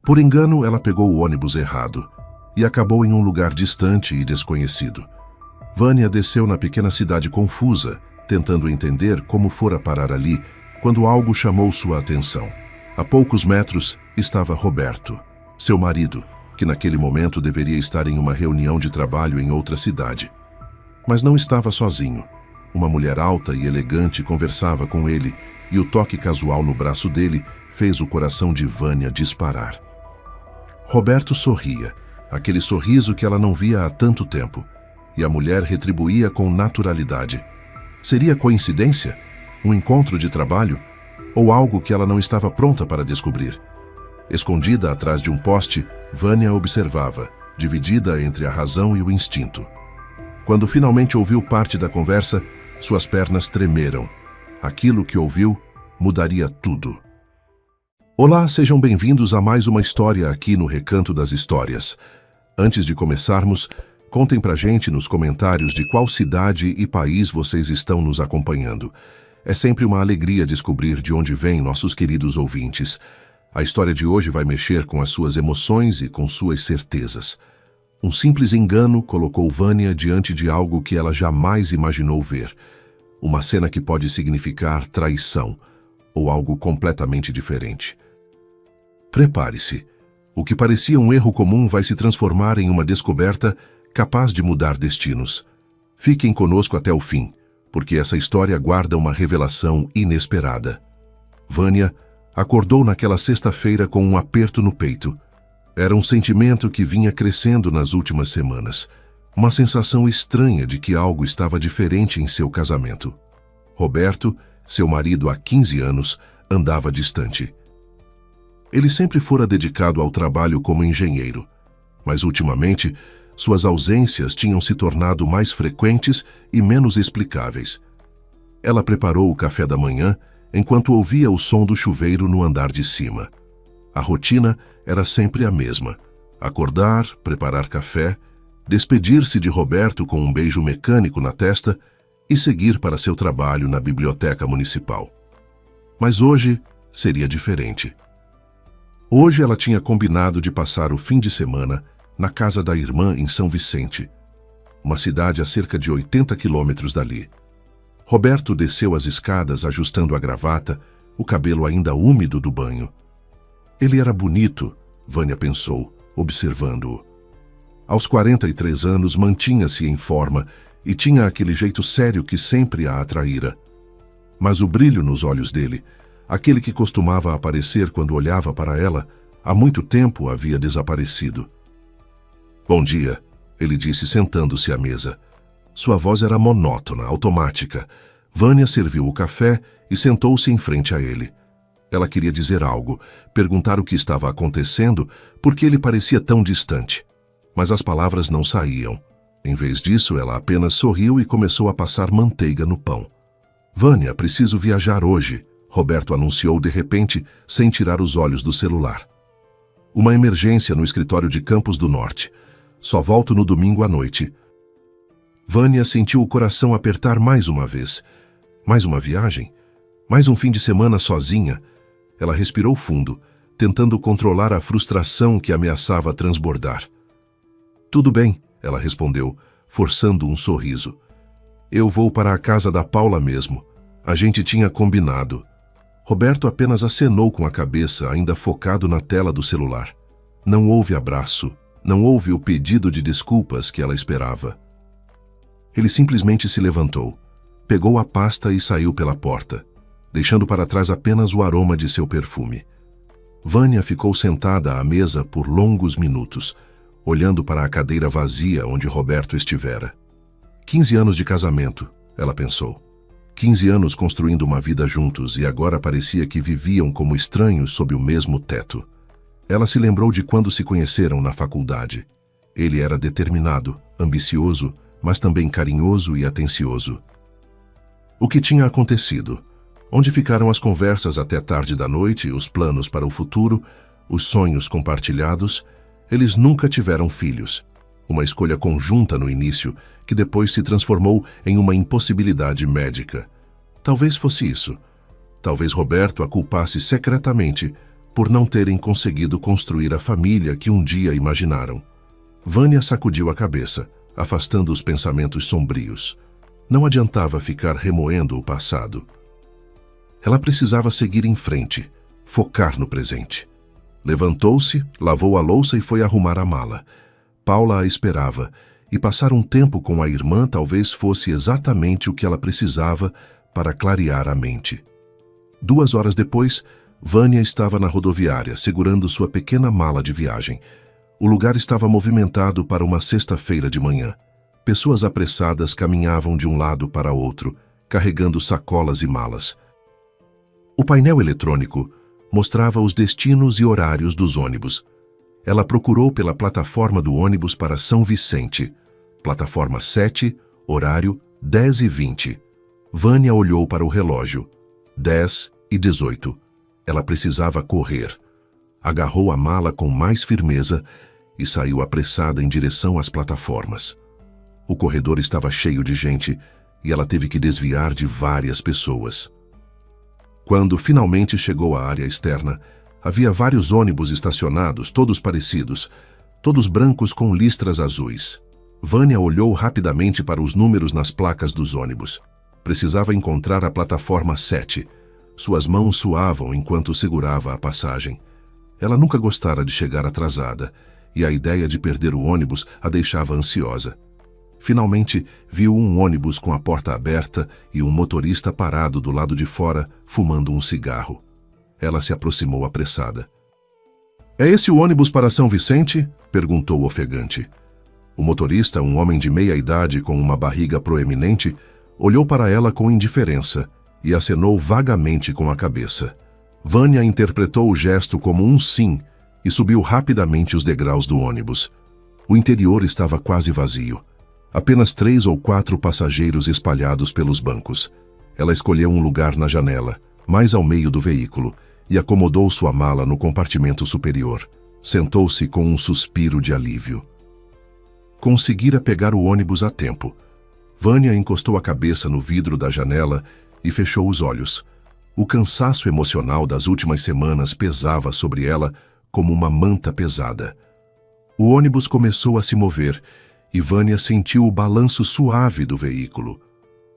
Por engano, ela pegou o ônibus errado e acabou em um lugar distante e desconhecido. Vânia desceu na pequena cidade confusa, tentando entender como fora parar ali, quando algo chamou sua atenção. A poucos metros estava Roberto, seu marido, que naquele momento deveria estar em uma reunião de trabalho em outra cidade. Mas não estava sozinho. Uma mulher alta e elegante conversava com ele, e o toque casual no braço dele fez o coração de Vânia disparar. Roberto sorria, aquele sorriso que ela não via há tanto tempo, e a mulher retribuía com naturalidade. Seria coincidência? Um encontro de trabalho? Ou algo que ela não estava pronta para descobrir? Escondida atrás de um poste, Vânia observava, dividida entre a razão e o instinto. Quando finalmente ouviu parte da conversa, suas pernas tremeram. Aquilo que ouviu mudaria tudo. Olá, sejam bem-vindos a mais uma história aqui no Recanto das Histórias. Antes de começarmos, contem pra gente nos comentários de qual cidade e país vocês estão nos acompanhando. É sempre uma alegria descobrir de onde vêm nossos queridos ouvintes. A história de hoje vai mexer com as suas emoções e com suas certezas. Um simples engano colocou Vânia diante de algo que ela jamais imaginou ver. Uma cena que pode significar traição, ou algo completamente diferente. Prepare-se. O que parecia um erro comum vai se transformar em uma descoberta capaz de mudar destinos. Fiquem conosco até o fim, porque essa história guarda uma revelação inesperada. Vânia acordou naquela sexta-feira com um aperto no peito. Era um sentimento que vinha crescendo nas últimas semanas. Uma sensação estranha de que algo estava diferente em seu casamento. Roberto, seu marido há 15 anos, andava distante. Ele sempre fora dedicado ao trabalho como engenheiro, mas ultimamente suas ausências tinham se tornado mais frequentes e menos explicáveis. Ela preparou o café da manhã enquanto ouvia o som do chuveiro no andar de cima. A rotina era sempre a mesma: acordar, preparar café, despedir-se de Roberto com um beijo mecânico na testa e seguir para seu trabalho na biblioteca municipal. Mas hoje seria diferente. Hoje ela tinha combinado de passar o fim de semana na casa da irmã em São Vicente, uma cidade a cerca de 80 quilômetros dali. Roberto desceu as escadas ajustando a gravata, o cabelo ainda úmido do banho. Ele era bonito, Vânia pensou, observando-o. Aos 43 anos mantinha-se em forma e tinha aquele jeito sério que sempre a atraíra. Mas o brilho nos olhos dele, aquele que costumava aparecer quando olhava para ela, há muito tempo havia desaparecido. "Bom dia", ele disse sentando-se à mesa. Sua voz era monótona, automática. Vânia serviu o café e sentou-se em frente a ele. Ela queria dizer algo, perguntar o que estava acontecendo, porque ele parecia tão distante. Mas as palavras não saíam. Em vez disso, ela apenas sorriu e começou a passar manteiga no pão. "Vânia, preciso viajar hoje", Roberto anunciou de repente, sem tirar os olhos do celular. "Uma emergência no escritório de Campos do Norte. Só volto no domingo à noite." Vânia sentiu o coração apertar mais uma vez. Mais uma viagem? Mais um fim de semana sozinha? Ela respirou fundo, tentando controlar a frustração que ameaçava transbordar. "Tudo bem", ela respondeu, forçando um sorriso. "Eu vou para a casa da Paula mesmo. A gente tinha combinado." Roberto apenas acenou com a cabeça, ainda focado na tela do celular. Não houve abraço, não houve o pedido de desculpas que ela esperava. Ele simplesmente se levantou, pegou a pasta e saiu pela porta, deixando para trás apenas o aroma de seu perfume. Vânia ficou sentada à mesa por longos minutos, olhando para a cadeira vazia onde Roberto estivera. 15 anos de casamento, ela pensou. 15 anos construindo uma vida juntos e agora parecia que viviam como estranhos sob o mesmo teto. Ela se lembrou de quando se conheceram na faculdade. Ele era determinado, ambicioso, mas também carinhoso e atencioso. O que tinha acontecido? Onde ficaram as conversas até tarde da noite, os planos para o futuro, os sonhos compartilhados? Eles nunca tiveram filhos. Uma escolha conjunta no início, que depois se transformou em uma impossibilidade médica. Talvez fosse isso. Talvez Roberto a culpasse secretamente, por não terem conseguido construir a família que um dia imaginaram. Vânia sacudiu a cabeça, afastando os pensamentos sombrios. Não adiantava ficar remoendo o passado. Ela precisava seguir em frente, focar no presente. Levantou-se, lavou a louça e foi arrumar a mala. Paula a esperava, e passar um tempo com a irmã talvez fosse exatamente o que ela precisava para clarear a mente. 2 horas depois, Vânia estava na rodoviária, segurando sua pequena mala de viagem. O lugar estava movimentado para uma sexta-feira de manhã. Pessoas apressadas caminhavam de um lado para outro, carregando sacolas e malas. O painel eletrônico mostrava os destinos e horários dos ônibus. Ela procurou pela plataforma do ônibus para São Vicente. Plataforma 7, horário 10h20. Vânia olhou para o relógio. 10h18. Ela precisava correr. Agarrou a mala com mais firmeza e saiu apressada em direção às plataformas. O corredor estava cheio de gente e ela teve que desviar de várias pessoas. Quando finalmente chegou à área externa, havia vários ônibus estacionados, todos parecidos, todos brancos com listras azuis. Vânia olhou rapidamente para os números nas placas dos ônibus. Precisava encontrar a plataforma 7. Suas mãos suavam enquanto segurava a passagem. Ela nunca gostara de chegar atrasada, e a ideia de perder o ônibus a deixava ansiosa. Finalmente, viu um ônibus com a porta aberta e um motorista parado do lado de fora, fumando um cigarro. Ela se aproximou apressada. "É esse o ônibus para São Vicente?" perguntou ofegante. O motorista, um homem de meia idade com uma barriga proeminente, olhou para ela com indiferença e acenou vagamente com a cabeça. Vânia interpretou o gesto como um sim e subiu rapidamente os degraus do ônibus. O interior estava quase vazio. Apenas 3 ou 4 passageiros espalhados pelos bancos. Ela escolheu um lugar na janela, mais ao meio do veículo, e acomodou sua mala no compartimento superior. Sentou-se com um suspiro de alívio. Conseguira pegar o ônibus a tempo. Vânia encostou a cabeça no vidro da janela e fechou os olhos. O cansaço emocional das últimas semanas pesava sobre ela como uma manta pesada. O ônibus começou a se mover e Vânia sentiu o balanço suave do veículo.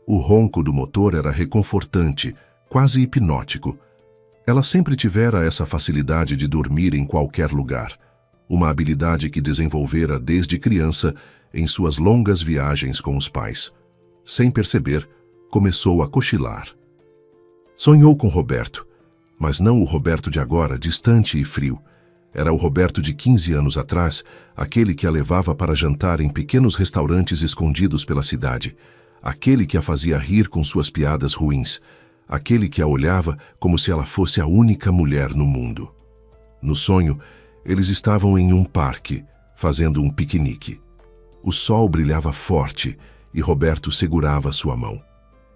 O ronco do motor era reconfortante, quase hipnótico. Ela sempre tivera essa facilidade de dormir em qualquer lugar, uma habilidade que desenvolvera desde criança em suas longas viagens com os pais. Sem perceber, começou a cochilar. Sonhou com Roberto, mas não o Roberto de agora, distante e frio. Era o Roberto de 15 anos atrás, aquele que a levava para jantar em pequenos restaurantes escondidos pela cidade, aquele que a fazia rir com suas piadas ruins, aquele que a olhava como se ela fosse a única mulher no mundo. No sonho, eles estavam em um parque, fazendo um piquenique. O sol brilhava forte e Roberto segurava sua mão.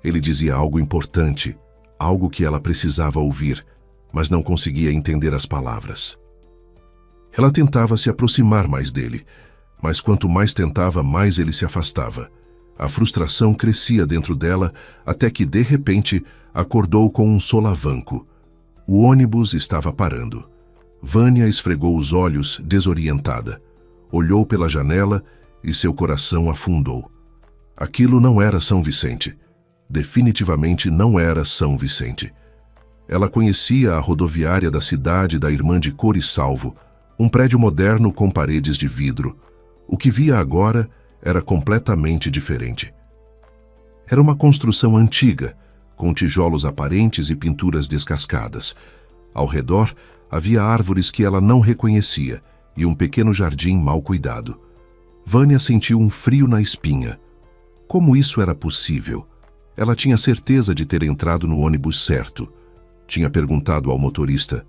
Ele dizia algo importante, algo que ela precisava ouvir, mas não conseguia entender as palavras. Ela tentava se aproximar mais dele, mas quanto mais tentava, mais ele se afastava. A frustração crescia dentro dela até que, de repente, acordou com um solavanco. O ônibus estava parando. Vânia esfregou os olhos, desorientada. Olhou pela janela e seu coração afundou. Aquilo não era São Vicente. Definitivamente não era São Vicente. Ela conhecia a rodoviária da cidade da Irmã de Cor e Salvo, um prédio moderno com paredes de vidro. O que via agora era completamente diferente. Era uma construção antiga, com tijolos aparentes e pinturas descascadas. Ao redor, havia árvores que ela não reconhecia e um pequeno jardim mal cuidado. Vânia sentiu um frio na espinha. Como isso era possível? Ela tinha certeza de ter entrado no ônibus certo. Tinha perguntado ao motorista.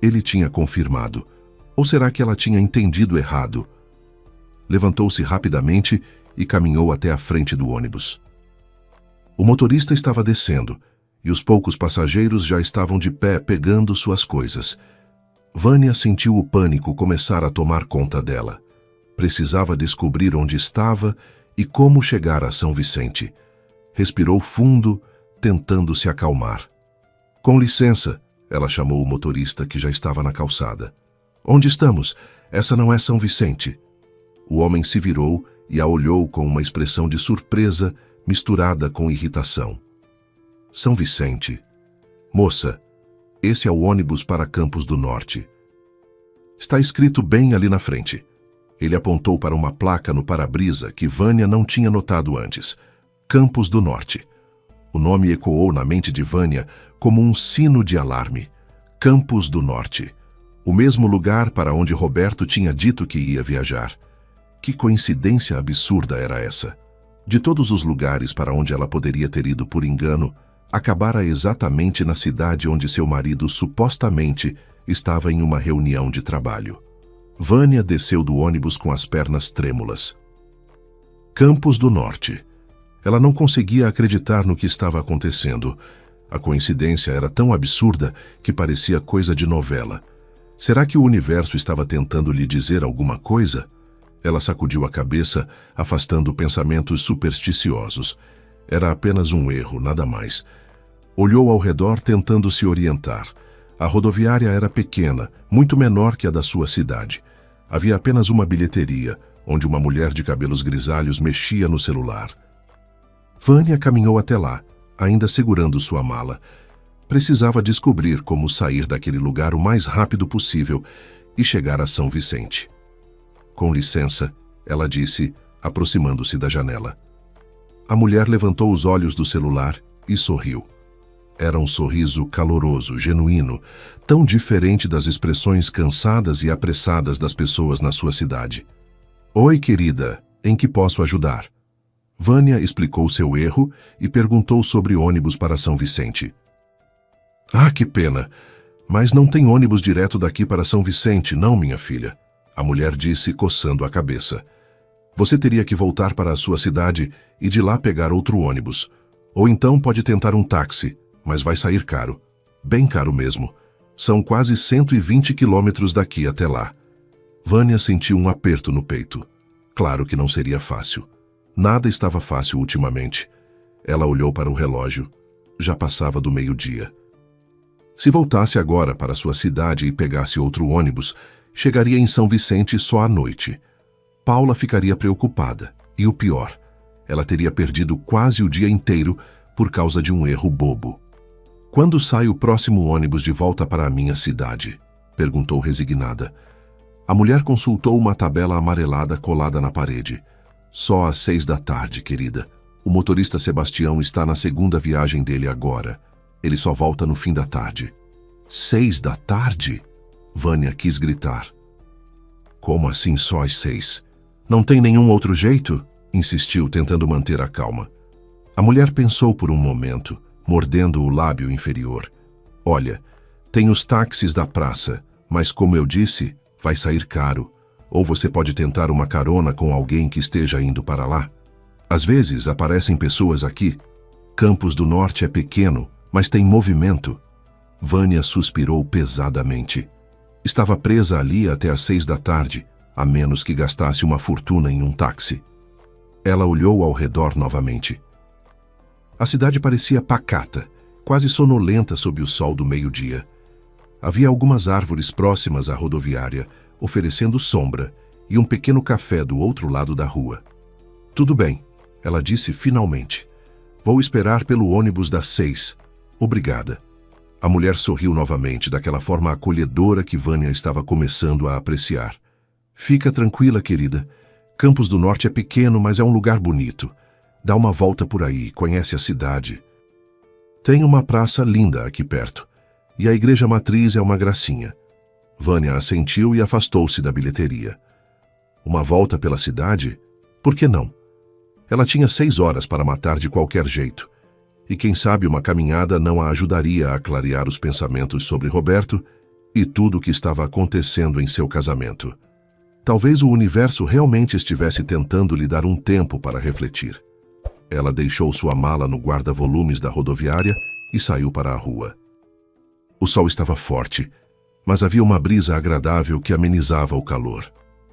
Ele tinha confirmado. Ou será que ela tinha entendido errado? Levantou-se rapidamente e caminhou até a frente do ônibus. O motorista estava descendo e os poucos passageiros já estavam de pé pegando suas coisas. Vânia sentiu o pânico começar a tomar conta dela. Precisava descobrir onde estava e como chegar a São Vicente. Respirou fundo, tentando se acalmar. "Com licença", Ela chamou o motorista que já estava na calçada. Onde estamos? Essa não é São Vicente. O homem se virou e a olhou com uma expressão de surpresa misturada com irritação. São Vicente. Moça, esse é o ônibus para Campos do Norte. Está escrito bem ali na frente. Ele apontou para uma placa no para-brisa que Vânia não tinha notado antes. Campos do Norte. O nome ecoou na mente de Vânia como um sino de alarme. Campos do Norte. O mesmo lugar para onde Roberto tinha dito que ia viajar. Que coincidência absurda era essa? De todos os lugares para onde ela poderia ter ido por engano, acabara exatamente na cidade onde seu marido supostamente estava em uma reunião de trabalho. Vânia desceu do ônibus com as pernas trêmulas. Campos do Norte. Ela não conseguia acreditar no que estava acontecendo. A coincidência era tão absurda que parecia coisa de novela. Será que o universo estava tentando lhe dizer alguma coisa? Ela sacudiu a cabeça, afastando pensamentos supersticiosos. Era apenas um erro, nada mais. Olhou ao redor tentando se orientar. A rodoviária era pequena, muito menor que a da sua cidade. Havia apenas uma bilheteria, onde uma mulher de cabelos grisalhos mexia no celular. Vânia caminhou até lá, ainda segurando sua mala. Precisava descobrir como sair daquele lugar o mais rápido possível e chegar a São Vicente. Com licença, ela disse, aproximando-se da janela. A mulher levantou os olhos do celular e sorriu. Era um sorriso caloroso, genuíno, tão diferente das expressões cansadas e apressadas das pessoas na sua cidade. Oi, querida, em que posso ajudar? Vânia explicou seu erro e perguntou sobre ônibus para São Vicente. Ah, que pena! Mas não tem ônibus direto daqui para São Vicente, não, minha filha. A mulher disse, coçando a cabeça. Você teria que voltar para a sua cidade e de lá pegar outro ônibus. Ou então pode tentar um táxi, mas vai sair caro. Bem caro mesmo. São quase 120 quilômetros daqui até lá. Vânia sentiu um aperto no peito. Claro que não seria fácil. Nada estava fácil ultimamente. Ela olhou para o relógio. Já passava do meio-dia. Se voltasse agora para sua cidade e pegasse outro ônibus, chegaria em São Vicente só à noite. Paula ficaria preocupada. E o pior, ela teria perdido quase o dia inteiro por causa de um erro bobo. Quando sai o próximo ônibus de volta para a minha cidade? Perguntou resignada. A mulher consultou uma tabela amarelada colada na parede. Só às 6 da tarde, querida. O motorista Sebastião está na segunda viagem dele agora. Ele só volta no fim da tarde. 6 da tarde? Vânia quis gritar. Como assim só às 6? Não tem nenhum outro jeito? Insistiu, tentando manter a calma. A mulher pensou por um momento, mordendo o lábio inferior. Olha, tem os táxis da praça, mas como eu disse, vai sair caro. Ou você pode tentar uma carona com alguém que esteja indo para lá. Às vezes aparecem pessoas aqui. Campos do Norte é pequeno, mas tem movimento. Vânia suspirou pesadamente. Estava presa ali até às 6 da tarde, a menos que gastasse uma fortuna em um táxi. Ela olhou ao redor novamente. A cidade parecia pacata, quase sonolenta sob o sol do meio-dia. Havia algumas árvores próximas à rodoviária, oferecendo sombra, e um pequeno café do outro lado da rua. Tudo bem, ela disse finalmente. Vou esperar pelo ônibus das 6. Obrigada. A mulher sorriu novamente, daquela forma acolhedora que Vânia estava começando a apreciar. Fica tranquila, querida. Campos do Norte é pequeno, mas é um lugar bonito. Dá uma volta por aí, conhece a cidade. Tem uma praça linda aqui perto. E a igreja matriz é uma gracinha. Vânia assentiu e afastou-se da bilheteria. Uma volta pela cidade? Por que não? Ela tinha 6 horas para matar de qualquer jeito. E quem sabe uma caminhada não a ajudaria a clarear os pensamentos sobre Roberto e tudo o que estava acontecendo em seu casamento. Talvez o universo realmente estivesse tentando lhe dar um tempo para refletir. Ela deixou sua mala no guarda-volumes da rodoviária e saiu para a rua. O sol estava forte, mas havia uma brisa agradável que amenizava o calor.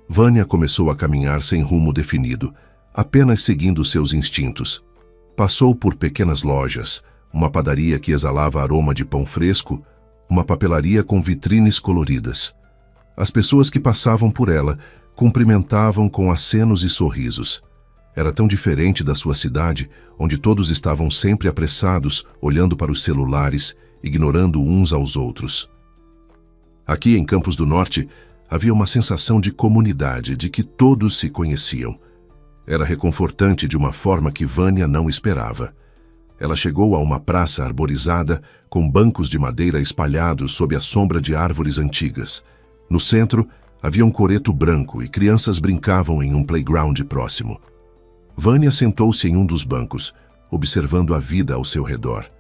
Vânia começou a caminhar sem rumo definido, apenas seguindo seus instintos. Passou por pequenas lojas, uma padaria que exalava aroma de pão fresco, uma papelaria com vitrines coloridas. As pessoas que passavam por ela cumprimentavam com acenos e sorrisos. Era tão diferente da sua cidade, onde todos estavam sempre apressados, olhando para os celulares, ignorando uns aos outros. Aqui em Campos do Norte, havia uma sensação de comunidade, de que todos se conheciam. Era reconfortante de uma forma que Vânia não esperava. Ela chegou a uma praça arborizada, com bancos de madeira espalhados sob a sombra de árvores antigas. No centro, havia um coreto branco e crianças brincavam em um playground próximo. Vânia sentou-se em um dos bancos, observando a vida ao seu redor.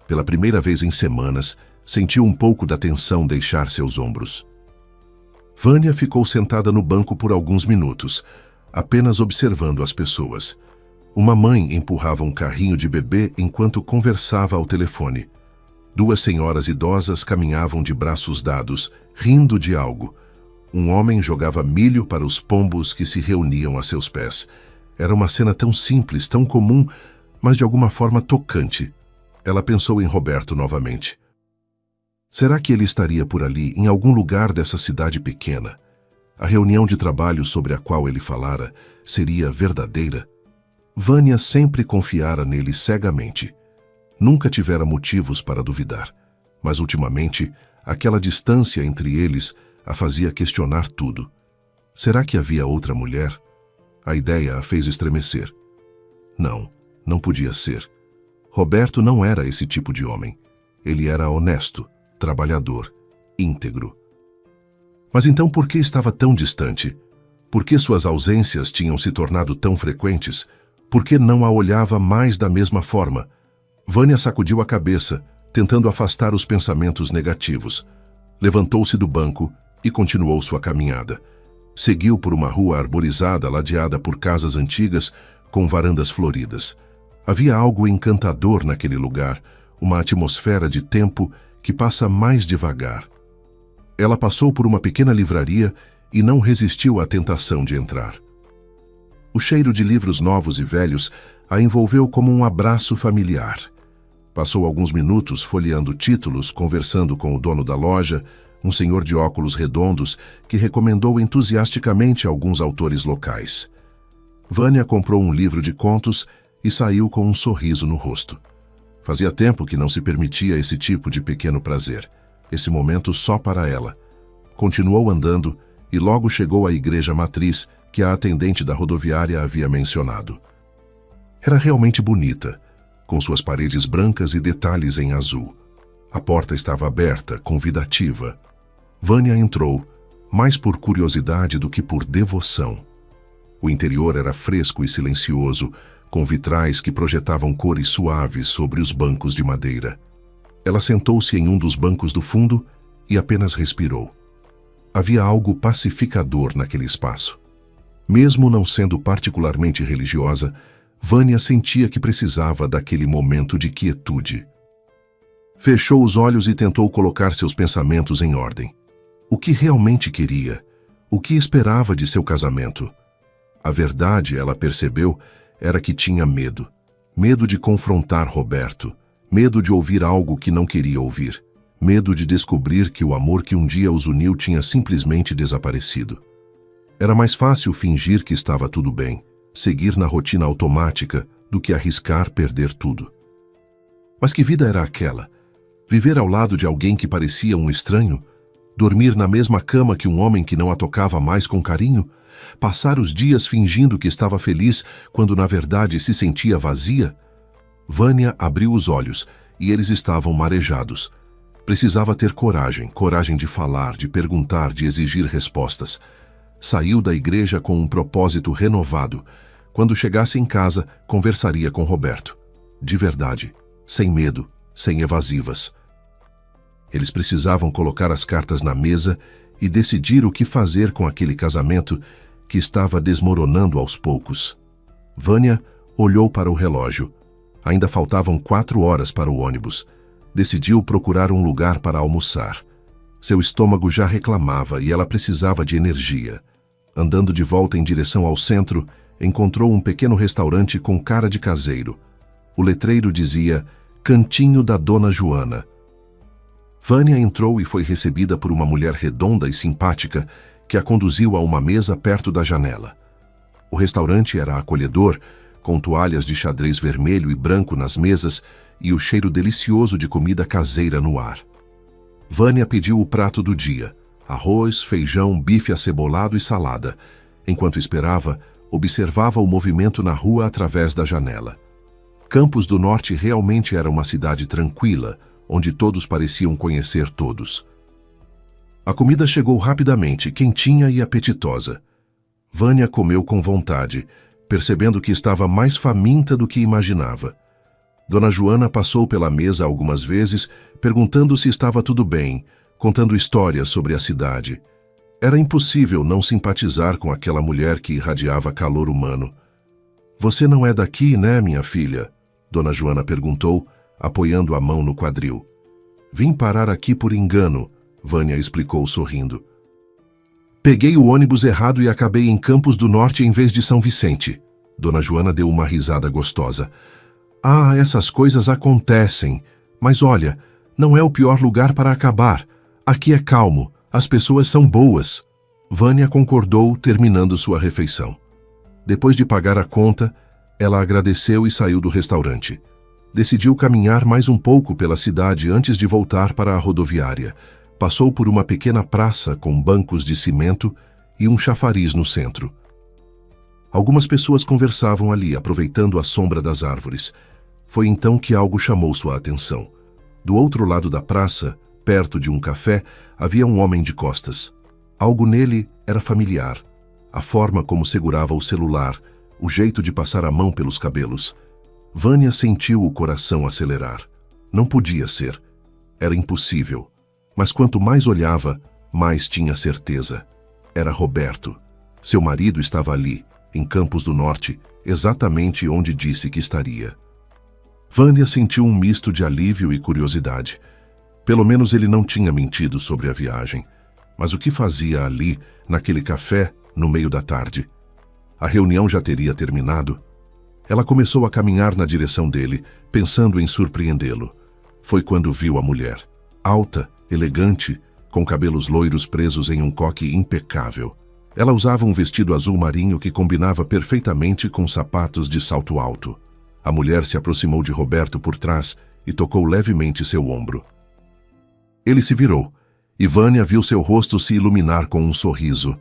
Pela primeira vez em semanas, sentiu um pouco da tensão deixar seus ombros. Vânia ficou sentada no banco por alguns minutos, apenas observando as pessoas. Uma mãe empurrava um carrinho de bebê enquanto conversava ao telefone. Duas senhoras idosas caminhavam de braços dados, rindo de algo. Um homem jogava milho para os pombos que se reuniam a seus pés. Era uma cena tão simples, tão comum, mas de alguma forma tocante. Ela pensou em Roberto novamente. Será que ele estaria por ali, em algum lugar dessa cidade pequena? A reunião de trabalho sobre a qual ele falara seria verdadeira? Vânia sempre confiara nele cegamente. Nunca tivera motivos para duvidar, mas ultimamente, aquela distância entre eles a fazia questionar tudo. Será que havia outra mulher? A ideia a fez estremecer. Não, não podia ser. Roberto não era esse tipo de homem. Ele era honesto, trabalhador, íntegro. Mas então por que estava tão distante? Por que suas ausências tinham se tornado tão frequentes? Por que não a olhava mais da mesma forma? Vânia sacudiu a cabeça, tentando afastar os pensamentos negativos. Levantou-se do banco e continuou sua caminhada. Seguiu por uma rua arborizada ladeada por casas antigas com varandas floridas. Havia algo encantador naquele lugar, uma atmosfera de tempo que passa mais devagar. Ela passou por uma pequena livraria e não resistiu à tentação de entrar. O cheiro de livros novos e velhos a envolveu como um abraço familiar. Passou alguns minutos folheando títulos, conversando com o dono da loja, um senhor de óculos redondos que recomendou entusiasticamente alguns autores locais. Vânia comprou um livro de contos e saiu com um sorriso no rosto. Fazia tempo que não se permitia esse tipo de pequeno prazer, esse momento só para ela. Continuou andando e logo chegou à igreja matriz que a atendente da rodoviária havia mencionado. Era realmente bonita, com suas paredes brancas e detalhes em azul. A porta estava aberta, convidativa. Vânia entrou, mais por curiosidade do que por devoção. O interior era fresco e silencioso, com vitrais que projetavam cores suaves sobre os bancos de madeira. Ela sentou-se em um dos bancos do fundo e apenas respirou. Havia algo pacificador naquele espaço. Mesmo não sendo particularmente religiosa, Vânia sentia que precisava daquele momento de quietude. Fechou os olhos e tentou colocar seus pensamentos em ordem. O que realmente queria? O que esperava de seu casamento? A verdade, ela percebeu, era que tinha medo. Medo de confrontar Roberto. Medo de ouvir algo que não queria ouvir. Medo de descobrir que o amor que um dia os uniu tinha simplesmente desaparecido. Era mais fácil fingir que estava tudo bem, seguir na rotina automática, do que arriscar perder tudo. Mas que vida era aquela? Viver ao lado de alguém que parecia um estranho? Dormir na mesma cama que um homem que não a tocava mais com carinho? Passar os dias fingindo que estava feliz quando na verdade se sentia vazia? Vânia abriu os olhos e eles estavam marejados. Precisava ter coragem, coragem de falar, de perguntar, de exigir respostas. Saiu da igreja com um propósito renovado. Quando chegasse em casa, conversaria com Roberto. De verdade, sem medo, sem evasivas. Eles precisavam colocar as cartas na mesa e decidir o que fazer com aquele casamento que estava desmoronando aos poucos. Vânia olhou para o relógio. Ainda faltavam 4 horas para o ônibus. Decidiu procurar um lugar para almoçar. Seu estômago já reclamava e ela precisava de energia. Andando de volta em direção ao centro, encontrou um pequeno restaurante com cara de caseiro. O letreiro dizia Cantinho da Dona Joana. Vânia entrou e foi recebida por uma mulher redonda e simpática que a conduziu a uma mesa perto da janela. O restaurante era acolhedor, com toalhas de xadrez vermelho e branco nas mesas e o cheiro delicioso de comida caseira no ar. Vânia pediu o prato do dia: arroz, feijão, bife acebolado e salada. Enquanto esperava, observava o movimento na rua através da janela. Campos do Norte realmente era uma cidade tranquila, onde todos pareciam conhecer todos. A comida chegou rapidamente, quentinha e apetitosa. Vânia comeu com vontade, percebendo que estava mais faminta do que imaginava. Dona Joana passou pela mesa algumas vezes, perguntando se estava tudo bem, contando histórias sobre a cidade. Era impossível não simpatizar com aquela mulher que irradiava calor humano. "Você não é daqui, né, minha filha?" Dona Joana perguntou, apoiando a mão no quadril. "Vim parar aqui por engano", Vânia explicou sorrindo. "Peguei o ônibus errado e acabei em Campos do Norte em vez de São Vicente." Dona Joana deu uma risada gostosa. "Ah, essas coisas acontecem. Mas olha, não é o pior lugar para acabar. Aqui é calmo, as pessoas são boas." Vânia concordou, terminando sua refeição. Depois de pagar a conta, ela agradeceu e saiu do restaurante. Decidiu caminhar mais um pouco pela cidade antes de voltar para a rodoviária. Passou por uma pequena praça com bancos de cimento e um chafariz no centro. Algumas pessoas conversavam ali, aproveitando a sombra das árvores. Foi então que algo chamou sua atenção. Do outro lado da praça, perto de um café, havia um homem de costas. Algo nele era familiar. A forma como segurava o celular, o jeito de passar a mão pelos cabelos. Vânia sentiu o coração acelerar. Não podia ser. Era impossível. Mas quanto mais olhava, mais tinha certeza. Era Roberto. Seu marido estava ali, em Campos do Norte, exatamente onde disse que estaria. Vânia sentiu um misto de alívio e curiosidade. Pelo menos ele não tinha mentido sobre a viagem. Mas o que fazia ali, naquele café, no meio da tarde? A reunião já teria terminado. Ela começou a caminhar na direção dele, pensando em surpreendê-lo. Foi quando viu a mulher. Alta, elegante, com cabelos loiros presos em um coque impecável. Ela usava um vestido azul marinho que combinava perfeitamente com sapatos de salto alto. A mulher se aproximou de Roberto por trás e tocou levemente seu ombro. Ele se virou, e Vânia viu seu rosto se iluminar com um sorriso.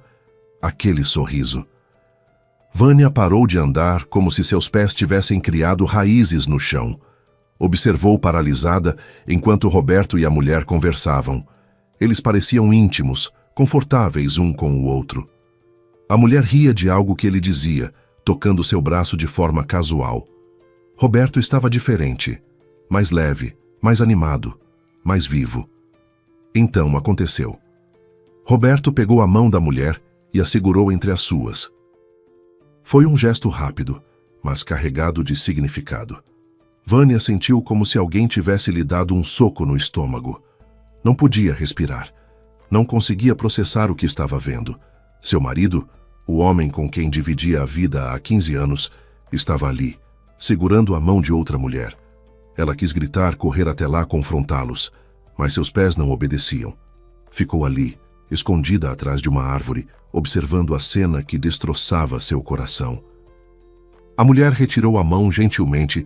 Aquele sorriso. Vânia parou de andar como se seus pés tivessem criado raízes no chão. Observou paralisada enquanto Roberto e a mulher conversavam. Eles pareciam íntimos, confortáveis um com o outro. A mulher ria de algo que ele dizia, tocando seu braço de forma casual. Roberto estava diferente, mais leve, mais animado, mais vivo. Então aconteceu. Roberto pegou a mão da mulher e a segurou entre as suas. Foi um gesto rápido, mas carregado de significado. Vânia sentiu como se alguém tivesse lhe dado um soco no estômago. Não podia respirar. Não conseguia processar o que estava vendo. Seu marido, o homem com quem dividia a vida há 15 anos, estava ali, segurando a mão de outra mulher. Ela quis gritar, correr até lá, confrontá-los, mas seus pés não obedeciam. Ficou ali, escondida atrás de uma árvore, observando a cena que destroçava seu coração. A mulher retirou a mão gentilmente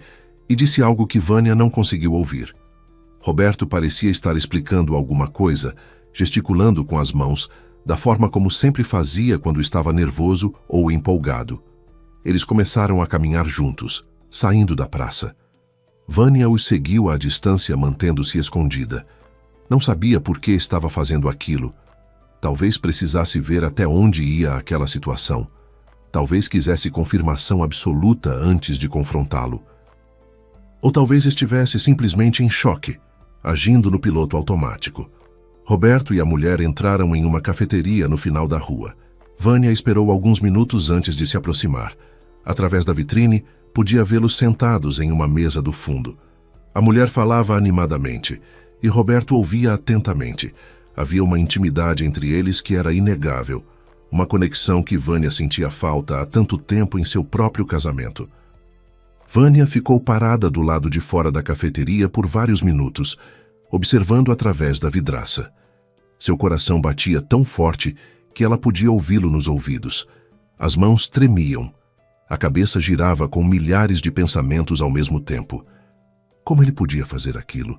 e disse algo que Vânia não conseguiu ouvir. Roberto parecia estar explicando alguma coisa, gesticulando com as mãos, da forma como sempre fazia quando estava nervoso ou empolgado. Eles começaram a caminhar juntos, saindo da praça. Vânia os seguiu à distância, mantendo-se escondida. Não sabia por que estava fazendo aquilo. Talvez precisasse ver até onde ia aquela situação. Talvez quisesse confirmação absoluta antes de confrontá-lo. Ou talvez estivesse simplesmente em choque, agindo no piloto automático. Roberto e a mulher entraram em uma cafeteria no final da rua. Vânia esperou alguns minutos antes de se aproximar. Através da vitrine, podia vê-los sentados em uma mesa do fundo. A mulher falava animadamente, e Roberto ouvia atentamente. Havia uma intimidade entre eles que era inegável, uma conexão que Vânia sentia falta há tanto tempo em seu próprio casamento. Vânia ficou parada do lado de fora da cafeteria por vários minutos, observando através da vidraça. Seu coração batia tão forte que ela podia ouvi-lo nos ouvidos. As mãos tremiam. A cabeça girava com milhares de pensamentos ao mesmo tempo. Como ele podia fazer aquilo?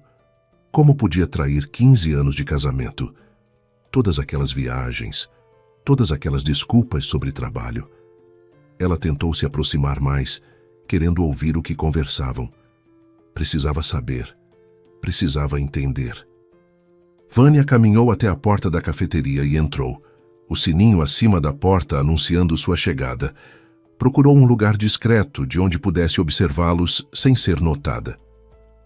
Como podia trair 15 anos de casamento? Todas aquelas viagens, todas aquelas desculpas sobre trabalho. Ela tentou se aproximar mais, querendo ouvir o que conversavam. Precisava saber. Precisava entender. Vânia caminhou até a porta da cafeteria e entrou. O sininho acima da porta anunciando sua chegada. Procurou um lugar discreto de onde pudesse observá-los sem ser notada.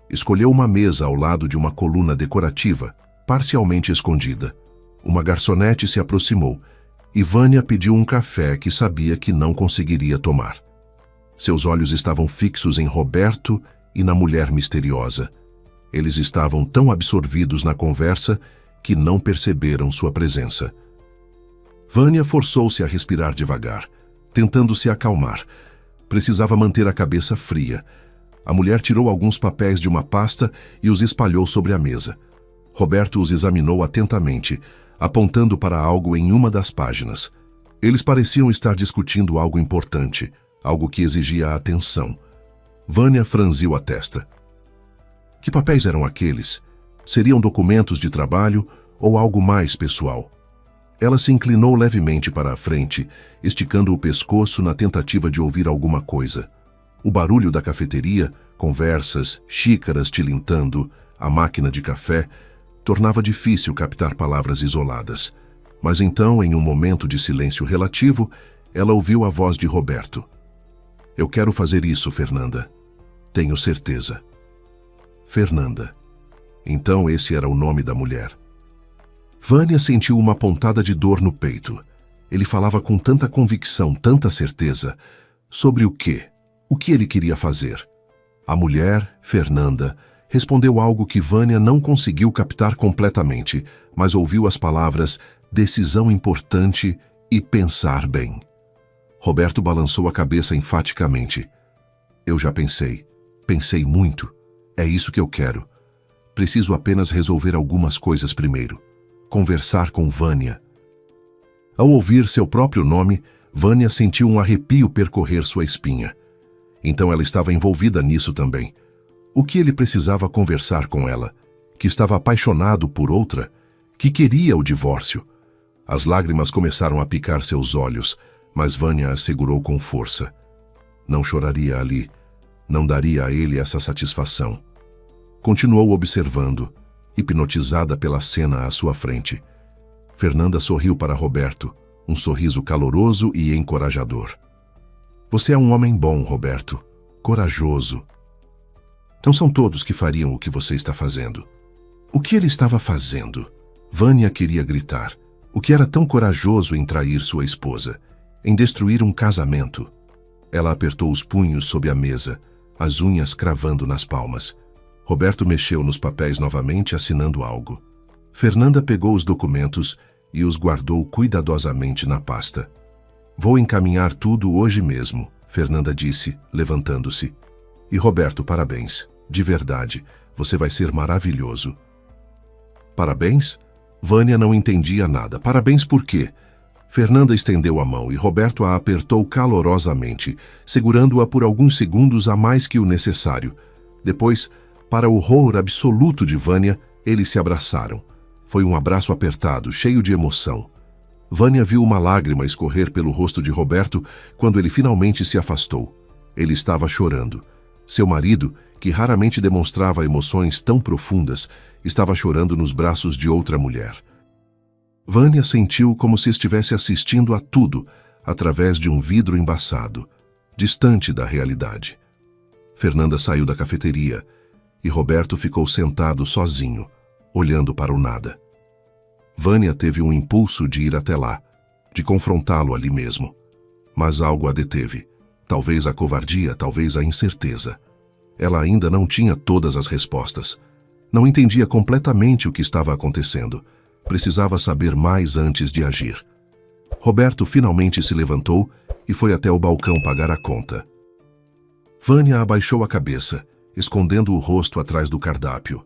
Escolheu uma mesa ao lado de uma coluna decorativa, parcialmente escondida. Uma garçonete se aproximou e Vânia pediu um café que sabia que não conseguiria tomar. Seus olhos estavam fixos em Roberto e na mulher misteriosa. Eles estavam tão absorvidos na conversa que não perceberam sua presença. Vânia forçou-se a respirar devagar, tentando se acalmar. Precisava manter a cabeça fria. A mulher tirou alguns papéis de uma pasta e os espalhou sobre a mesa. Roberto os examinou atentamente, apontando para algo em uma das páginas. Eles pareciam estar discutindo algo importante, algo que exigia atenção. Vânia franziu a testa. Que papéis eram aqueles? Seriam documentos de trabalho ou algo mais pessoal? Ela se inclinou levemente para a frente, esticando o pescoço na tentativa de ouvir alguma coisa. O barulho da cafeteria, conversas, xícaras tilintando, a máquina de café, tornava difícil captar palavras isoladas. Mas então, em um momento de silêncio relativo, ela ouviu a voz de Roberto. Eu quero fazer isso, Fernanda. Tenho certeza. Fernanda. Então esse era o nome da mulher. Vânia sentiu uma pontada de dor no peito. Ele falava com tanta convicção, tanta certeza. Sobre o quê? O que ele queria fazer? A mulher, Fernanda, respondeu algo que Vânia não conseguiu captar completamente, mas ouviu as palavras decisão importante e pensar bem. Roberto balançou a cabeça enfaticamente. Eu já pensei. Pensei muito. É isso que eu quero. Preciso apenas resolver algumas coisas primeiro. Conversar com Vânia. Ao ouvir seu próprio nome, Vânia sentiu um arrepio percorrer sua espinha. Então ela estava envolvida nisso também. O que ele precisava conversar com ela? Que estava apaixonado por outra? Que queria o divórcio? As lágrimas começaram a picar seus olhos, mas Vânia as segurou com força. Não choraria ali. Não daria a ele essa satisfação. Continuou observando, hipnotizada pela cena à sua frente. Fernanda sorriu para Roberto, um sorriso caloroso e encorajador. Você é um homem bom, Roberto. Corajoso. Não são todos que fariam o que você está fazendo. O que ele estava fazendo? Vânia queria gritar. O que era tão corajoso em trair sua esposa? Em destruir um casamento? Ela apertou os punhos sob a mesa, as unhas cravando nas palmas. Roberto mexeu nos papéis novamente, assinando algo. Fernanda pegou os documentos e os guardou cuidadosamente na pasta. Vou encaminhar tudo hoje mesmo, Fernanda disse, levantando-se. E Roberto, parabéns. De verdade, você vai ser maravilhoso. Parabéns? Vânia não entendia nada. Parabéns por quê? Fernanda estendeu a mão e Roberto a apertou calorosamente, segurando-a por alguns segundos a mais que o necessário. Depois, para o horror absoluto de Vânia, eles se abraçaram. Foi um abraço apertado, cheio de emoção. Vânia viu uma lágrima escorrer pelo rosto de Roberto quando ele finalmente se afastou. Ele estava chorando. Seu marido, que raramente demonstrava emoções tão profundas, estava chorando nos braços de outra mulher. Vânia sentiu como se estivesse assistindo a tudo através de um vidro embaçado, distante da realidade. Fernanda saiu da cafeteria e Roberto ficou sentado sozinho, olhando para o nada. Vânia teve um impulso de ir até lá, de confrontá-lo ali mesmo. Mas algo a deteve. Talvez a covardia, talvez a incerteza. Ela ainda não tinha todas as respostas. Não entendia completamente o que estava acontecendo. Precisava saber mais antes de agir. Roberto finalmente se levantou e foi até o balcão pagar a conta. Vânia abaixou a cabeça, escondendo o rosto atrás do cardápio.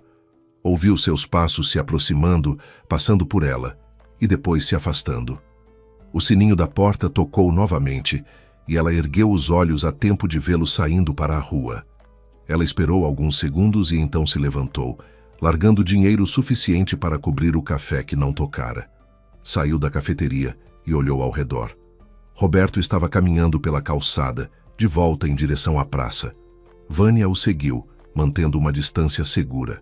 Ouviu seus passos se aproximando, passando por ela, e depois se afastando. O sininho da porta tocou novamente, e ela ergueu os olhos a tempo de vê-lo saindo para a rua. Ela esperou alguns segundos e então se levantou, largando dinheiro suficiente para cobrir o café que não tocara. Saiu da cafeteria e olhou ao redor. Roberto estava caminhando pela calçada, de volta em direção à praça. Vânia o seguiu, mantendo uma distância segura.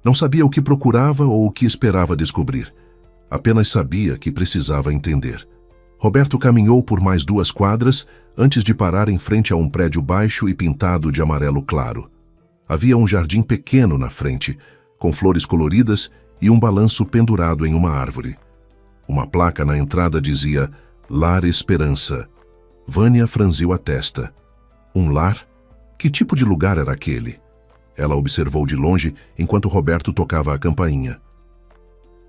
Não sabia o que procurava ou o que esperava descobrir. Apenas sabia que precisava entender. Roberto caminhou por mais 2 quadras antes de parar em frente a um prédio baixo e pintado de amarelo claro. Havia um jardim pequeno na frente, com flores coloridas e um balanço pendurado em uma árvore. Uma placa na entrada dizia Lar Esperança. Vânia franziu a testa. Um lar? Que tipo de lugar era aquele? Ela observou de longe enquanto Roberto tocava a campainha.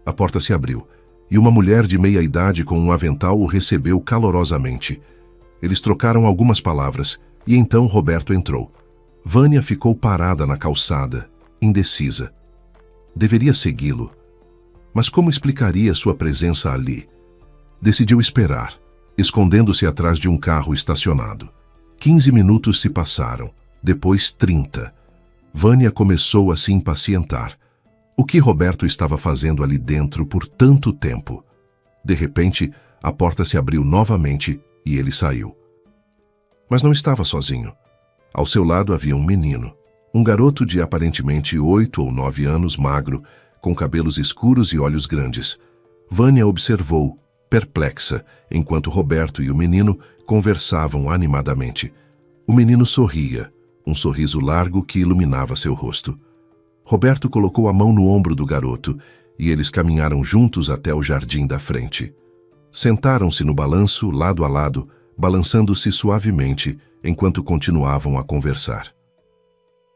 A porta se abriu, e uma mulher de meia-idade com um avental o recebeu calorosamente. Eles trocaram algumas palavras, e então Roberto entrou. Vânia ficou parada na calçada, indecisa. Deveria segui-lo. Mas como explicaria sua presença ali? Decidiu esperar, escondendo-se atrás de um carro estacionado. 15 minutos se passaram, depois 30. Vânia começou a se impacientar. O que Roberto estava fazendo ali dentro por tanto tempo? De repente, a porta se abriu novamente e ele saiu. Mas não estava sozinho. Ao seu lado havia um menino, um garoto de aparentemente 8 ou 9 anos, magro, com cabelos escuros e olhos grandes. Vânia observou, perplexa, enquanto Roberto e o menino conversavam animadamente. O menino sorria, um sorriso largo que iluminava seu rosto. Roberto colocou a mão no ombro do garoto e eles caminharam juntos até o jardim da frente. Sentaram-se no balanço, lado a lado, balançando-se suavemente enquanto continuavam a conversar.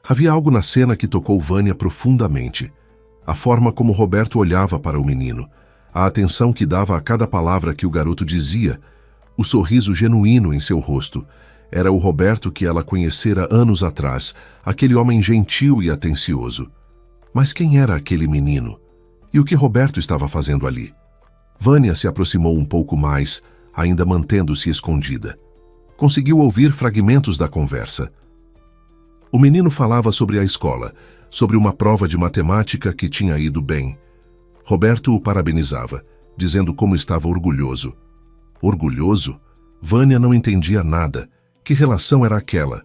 Havia algo na cena que tocou Vânia profundamente. A forma como Roberto olhava para o menino, a atenção que dava a cada palavra que o garoto dizia, o sorriso genuíno em seu rosto. Era o Roberto que ela conhecera anos atrás, aquele homem gentil e atencioso. Mas quem era aquele menino? E o que Roberto estava fazendo ali? Vânia se aproximou um pouco mais, ainda mantendo-se escondida. Conseguiu ouvir fragmentos da conversa. O menino falava sobre a escola, sobre uma prova de matemática que tinha ido bem. Roberto o parabenizava, dizendo como estava orgulhoso. Orgulhoso? Vânia não entendia nada. Que relação era aquela?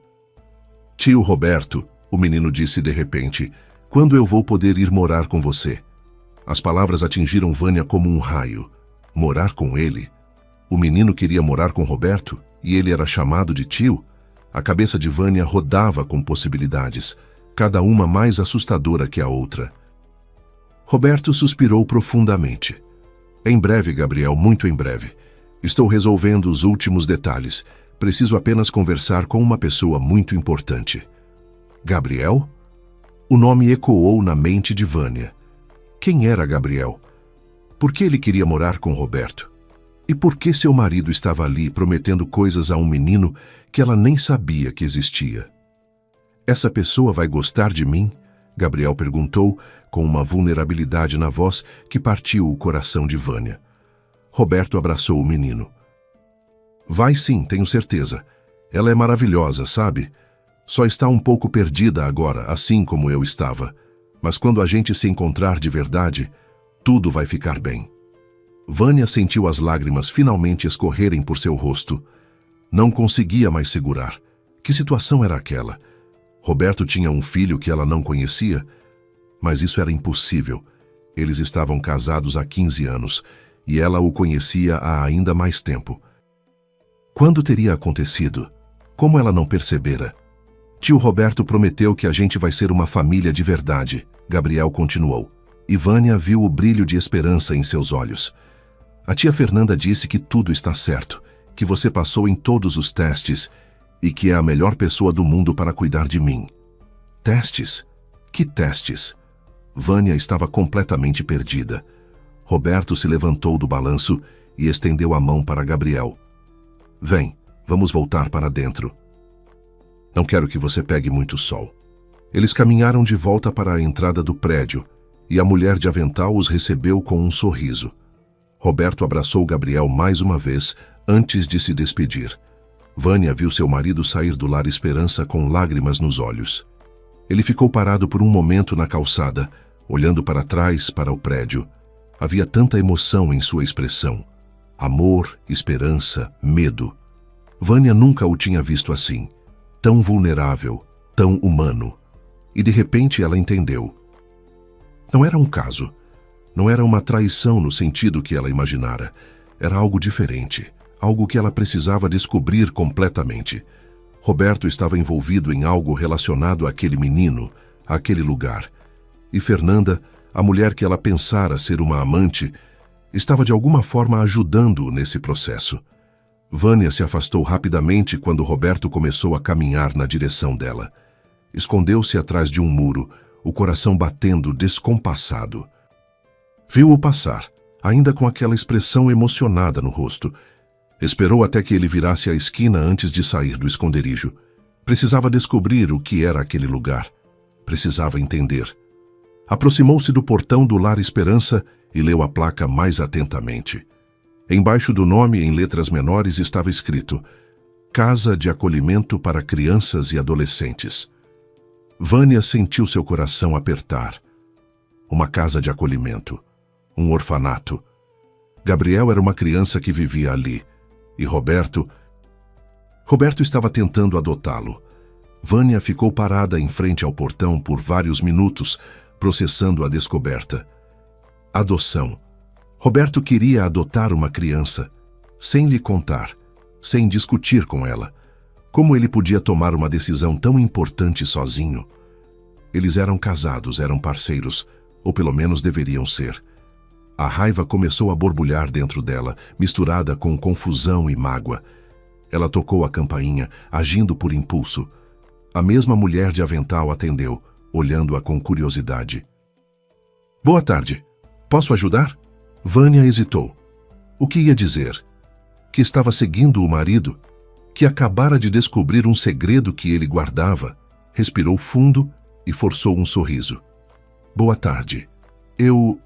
Tio Roberto, o menino disse de repente, quando eu vou poder ir morar com você? As palavras atingiram Vânia como um raio. Morar com ele? O menino queria morar com Roberto e ele era chamado de tio? A cabeça de Vânia rodava com possibilidades, cada uma mais assustadora que a outra. Roberto suspirou profundamente. Em breve, Gabriel, muito em breve. Estou resolvendo os últimos detalhes. Preciso apenas conversar com uma pessoa muito importante. Gabriel? O nome ecoou na mente de Vânia. Quem era Gabriel? Por que ele queria morar com Roberto? E por que seu marido estava ali prometendo coisas a um menino que ela nem sabia que existia? Essa pessoa vai gostar de mim? Gabriel perguntou, com uma vulnerabilidade na voz que partiu o coração de Vânia. Roberto abraçou o menino. Vai sim, tenho certeza. Ela é maravilhosa, sabe? Só está um pouco perdida agora, assim como eu estava. Mas quando a gente se encontrar de verdade, tudo vai ficar bem. Vânia sentiu as lágrimas finalmente escorrerem por seu rosto. Não conseguia mais segurar. Que situação era aquela? Roberto tinha um filho que ela não conhecia? Mas isso era impossível. Eles estavam casados há 15 anos, e ela o conhecia há ainda mais tempo. Quando teria acontecido? Como ela não percebera? Tio Roberto prometeu que a gente vai ser uma família de verdade, Gabriel continuou. E Vânia viu o brilho de esperança em seus olhos. A tia Fernanda disse que tudo está certo, que você passou em todos os testes e que é a melhor pessoa do mundo para cuidar de mim. Testes? Que testes? Vânia estava completamente perdida. Roberto se levantou do balanço e estendeu a mão para Gabriel. Vem, vamos voltar para dentro. Não quero que você pegue muito sol. Eles caminharam de volta para a entrada do prédio e a mulher de avental os recebeu com um sorriso. Roberto abraçou Gabriel mais uma vez antes de se despedir. Vânia viu seu marido sair do Lar Esperança com lágrimas nos olhos. Ele ficou parado por um momento na calçada, olhando para trás para o prédio. Havia tanta emoção em sua expressão. Amor, esperança, medo. Vânia nunca o tinha visto assim. Tão vulnerável, tão humano. E de repente ela entendeu. Não era um caso. Não era uma traição no sentido que ela imaginara. Era algo diferente. Algo que ela precisava descobrir completamente. Roberto estava envolvido em algo relacionado àquele menino, àquele lugar. E Fernanda, a mulher que ela pensara ser uma amante, estava de alguma forma ajudando-o nesse processo. Vânia se afastou rapidamente quando Roberto começou a caminhar na direção dela. Escondeu-se atrás de um muro, o coração batendo descompassado. Viu-o passar, ainda com aquela expressão emocionada no rosto. Esperou até que ele virasse a esquina antes de sair do esconderijo. Precisava descobrir o que era aquele lugar. Precisava entender. Aproximou-se do portão do Lar Esperança e leu a placa mais atentamente. Embaixo do nome, em letras menores, estava escrito: Casa de Acolhimento para Crianças e Adolescentes. Vânia sentiu seu coração apertar. Uma casa de acolhimento. Um orfanato. Gabriel era uma criança que vivia ali. E Roberto estava tentando adotá-lo. Vânia ficou parada em frente ao portão por vários minutos, processando a descoberta. Adoção. Roberto queria adotar uma criança, sem lhe contar, sem discutir com ela. Como ele podia tomar uma decisão tão importante sozinho? Eles eram casados, eram parceiros, ou pelo menos deveriam ser. A raiva começou a borbulhar dentro dela, misturada com confusão e mágoa. Ela tocou a campainha, agindo por impulso. A mesma mulher de avental atendeu, olhando-a com curiosidade. Boa tarde. Posso ajudar? Vânia hesitou. O que ia dizer? Que estava seguindo o marido? Que acabara de descobrir um segredo que ele guardava? Respirou fundo e forçou um sorriso. Boa tarde. Eu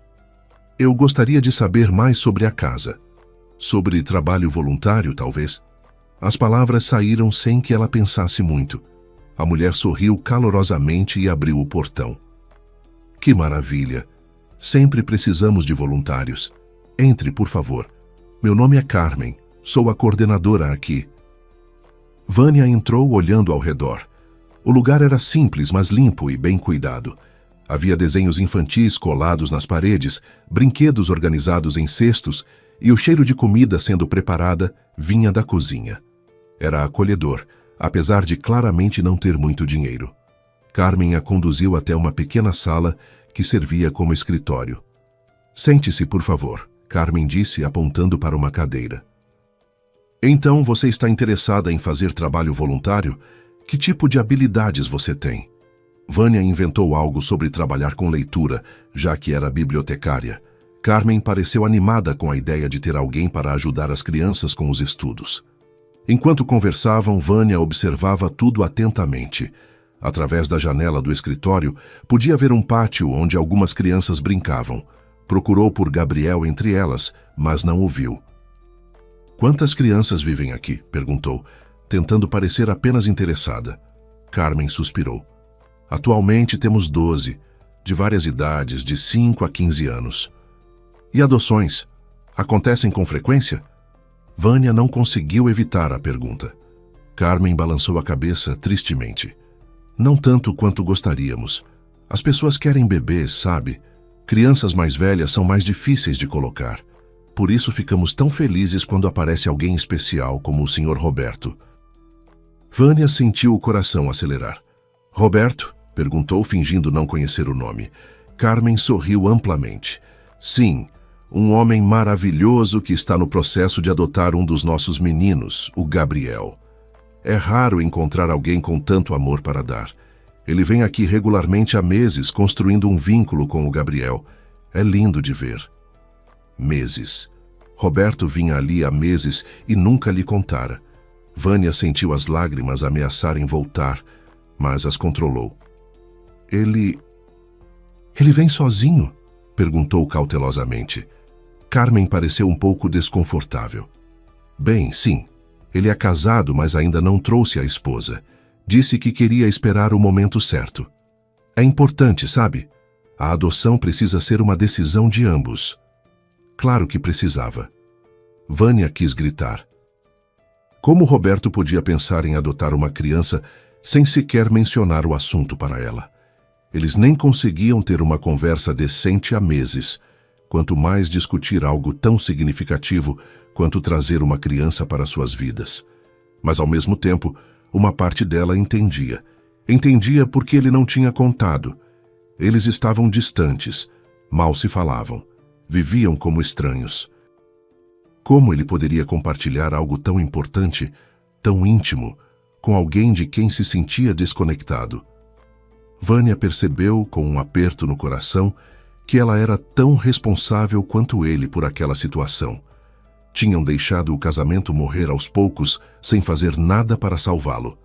gostaria de saber mais sobre a casa. Sobre trabalho voluntário, talvez. As palavras saíram sem que ela pensasse muito. A mulher sorriu calorosamente e abriu o portão. Que maravilha! Sempre precisamos de voluntários. Entre, por favor. Meu nome é Carmen. Sou a coordenadora aqui. Vânia entrou olhando ao redor. O lugar era simples, mas limpo e bem cuidado. Havia desenhos infantis colados nas paredes, brinquedos organizados em cestos e o cheiro de comida sendo preparada vinha da cozinha. Era acolhedor, apesar de claramente não ter muito dinheiro. Carmen a conduziu até uma pequena sala que servia como escritório. Sente-se, por favor, Carmen disse, apontando para uma cadeira. Então você está interessada em fazer trabalho voluntário? Que tipo de habilidades você tem? Vânia inventou algo sobre trabalhar com leitura, já que era bibliotecária. Carmen pareceu animada com a ideia de ter alguém para ajudar as crianças com os estudos. Enquanto conversavam, Vânia observava tudo atentamente. Através da janela do escritório, podia ver um pátio onde algumas crianças brincavam. Procurou por Gabriel entre elas, mas não o viu. Quantas crianças vivem aqui? Perguntou, tentando parecer apenas interessada. Carmen suspirou. Atualmente temos 12, de várias idades, de 5 a 15 anos. E adoções? Acontecem com frequência? Vânia não conseguiu evitar a pergunta. Carmen balançou a cabeça tristemente. Não tanto quanto gostaríamos. As pessoas querem bebês, sabe? Crianças mais velhas são mais difíceis de colocar. Por isso ficamos tão felizes quando aparece alguém especial como o Sr. Roberto. Vânia sentiu o coração acelerar. Roberto? Perguntou, fingindo não conhecer o nome. Carmen sorriu amplamente. Sim, um homem maravilhoso que está no processo de adotar um dos nossos meninos, o Gabriel. É raro encontrar alguém com tanto amor para dar. Ele vem aqui regularmente há meses, construindo um vínculo com o Gabriel. É lindo de ver. Meses. Roberto vinha ali há meses e nunca lhe contara. Vânia sentiu as lágrimas ameaçarem voltar, mas as controlou. Ele vem sozinho? Perguntou cautelosamente. Carmen pareceu um pouco desconfortável. Bem, sim. Ele é casado, mas ainda não trouxe a esposa. Disse que queria esperar o momento certo. É importante, sabe? A adoção precisa ser uma decisão de ambos. Claro que precisava. Vânia quis gritar. Como Roberto podia pensar em adotar uma criança sem sequer mencionar o assunto para ela? Eles nem conseguiam ter uma conversa decente há meses, quanto mais discutir algo tão significativo quanto trazer uma criança para suas vidas. Mas, ao mesmo tempo, uma parte dela entendia. Entendia porque ele não tinha contado. Eles estavam distantes, mal se falavam, viviam como estranhos. Como ele poderia compartilhar algo tão importante, tão íntimo, com alguém de quem se sentia desconectado? Vânia percebeu, com um aperto no coração, que ela era tão responsável quanto ele por aquela situação. Tinham deixado o casamento morrer aos poucos, sem fazer nada para salvá-lo.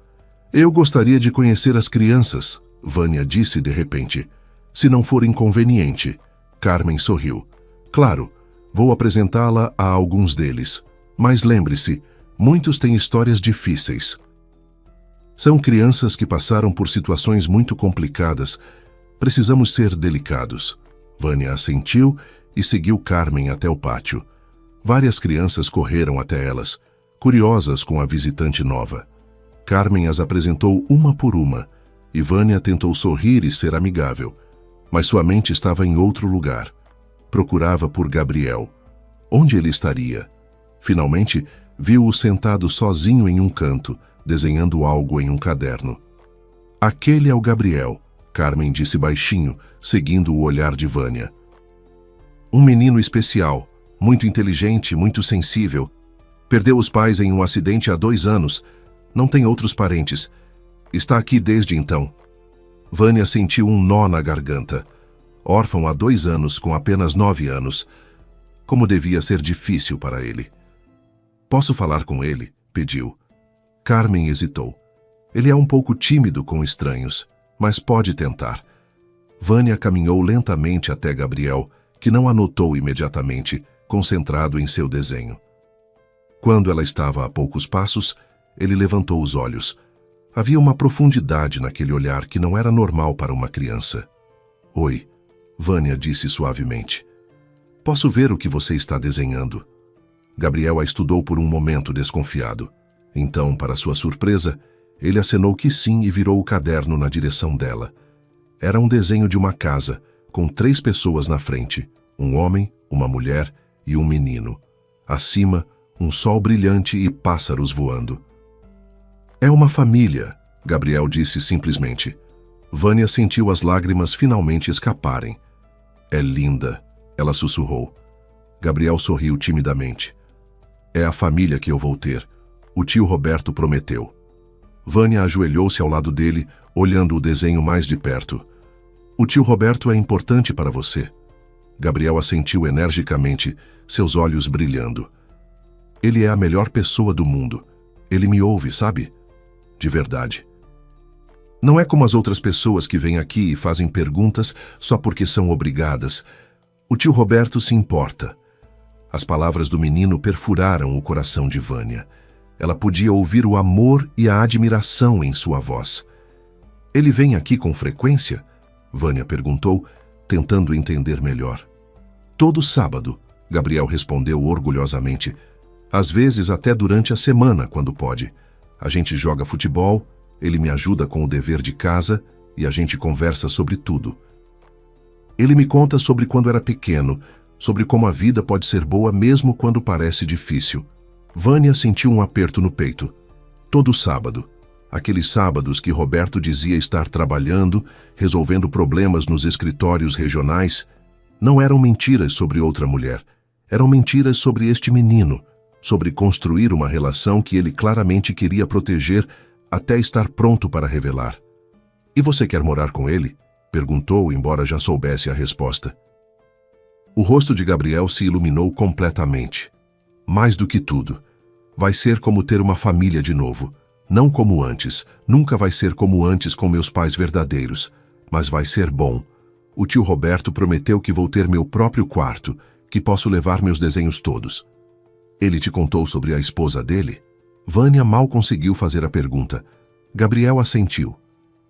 Eu gostaria de conhecer as crianças, Vânia disse de repente. Se não for inconveniente. Carmen sorriu. Claro, vou apresentá-la a alguns deles. Mas lembre-se, muitos têm histórias difíceis. São crianças que passaram por situações muito complicadas. Precisamos ser delicados. Vânia assentiu e seguiu Carmen até o pátio. Várias crianças correram até elas, curiosas com a visitante nova. Carmen as apresentou uma por uma, e Vânia tentou sorrir e ser amigável, mas sua mente estava em outro lugar. Procurava por Gabriel. Onde ele estaria? Finalmente, viu-o sentado sozinho em um canto, desenhando algo em um caderno. Aquele é o Gabriel, Carmen disse baixinho, seguindo o olhar de Vânia. Um menino especial, muito inteligente, muito sensível. Perdeu os pais em um acidente há 2 anos. Não tem outros parentes. Está aqui desde então. Vânia sentiu um nó na garganta. Órfão há 2 anos, com apenas 9 anos. Como devia ser difícil para ele. Posso falar com ele? Pediu. Carmen hesitou. Ele é um pouco tímido com estranhos, mas pode tentar. Vânia caminhou lentamente até Gabriel, que não a notou imediatamente, concentrado em seu desenho. Quando ela estava a poucos passos, ele levantou os olhos. Havia uma profundidade naquele olhar que não era normal para uma criança. Oi, Vânia disse suavemente. Posso ver o que você está desenhando? Gabriel a estudou por um momento desconfiado. Então, para sua surpresa, ele acenou que sim e virou o caderno na direção dela. Era um desenho de uma casa, com 3 pessoas na frente, um homem, uma mulher e um menino. Acima, um sol brilhante e pássaros voando. É uma família, Gabriel disse simplesmente. Vânia sentiu as lágrimas finalmente escaparem. É linda, ela sussurrou. Gabriel sorriu timidamente. É a família que eu vou ter. O tio Roberto prometeu. Vânia ajoelhou-se ao lado dele, olhando o desenho mais de perto. O tio Roberto é importante para você. Gabriel assentiu energicamente, seus olhos brilhando. Ele é a melhor pessoa do mundo. Ele me ouve, sabe? De verdade. Não é como as outras pessoas que vêm aqui e fazem perguntas só porque são obrigadas. O tio Roberto se importa. As palavras do menino perfuraram o coração de Vânia. Ela podia ouvir o amor e a admiração em sua voz. Ele vem aqui com frequência? Vânia perguntou, tentando entender melhor. Todo sábado, Gabriel respondeu orgulhosamente. Às vezes até durante a semana, quando pode. A gente joga futebol, ele me ajuda com o dever de casa e a gente conversa sobre tudo. Ele me conta sobre quando era pequeno, sobre como a vida pode ser boa mesmo quando parece difícil. Vânia sentiu um aperto no peito. Todo sábado. Aqueles sábados que Roberto dizia estar trabalhando, resolvendo problemas nos escritórios regionais, não eram mentiras sobre outra mulher. Eram mentiras sobre este menino, sobre construir uma relação que ele claramente queria proteger até estar pronto para revelar. E você quer morar com ele? Perguntou, embora já soubesse a resposta. O rosto de Gabriel se iluminou completamente. Mais do que tudo, vai ser como ter uma família de novo. Não como antes, nunca vai ser como antes com meus pais verdadeiros. mas vai ser bom. O tio Roberto prometeu que vou ter meu próprio quarto, que posso levar meus desenhos todos. Ele te contou sobre a esposa dele? Vânia mal conseguiu fazer a pergunta. Gabriel assentiu.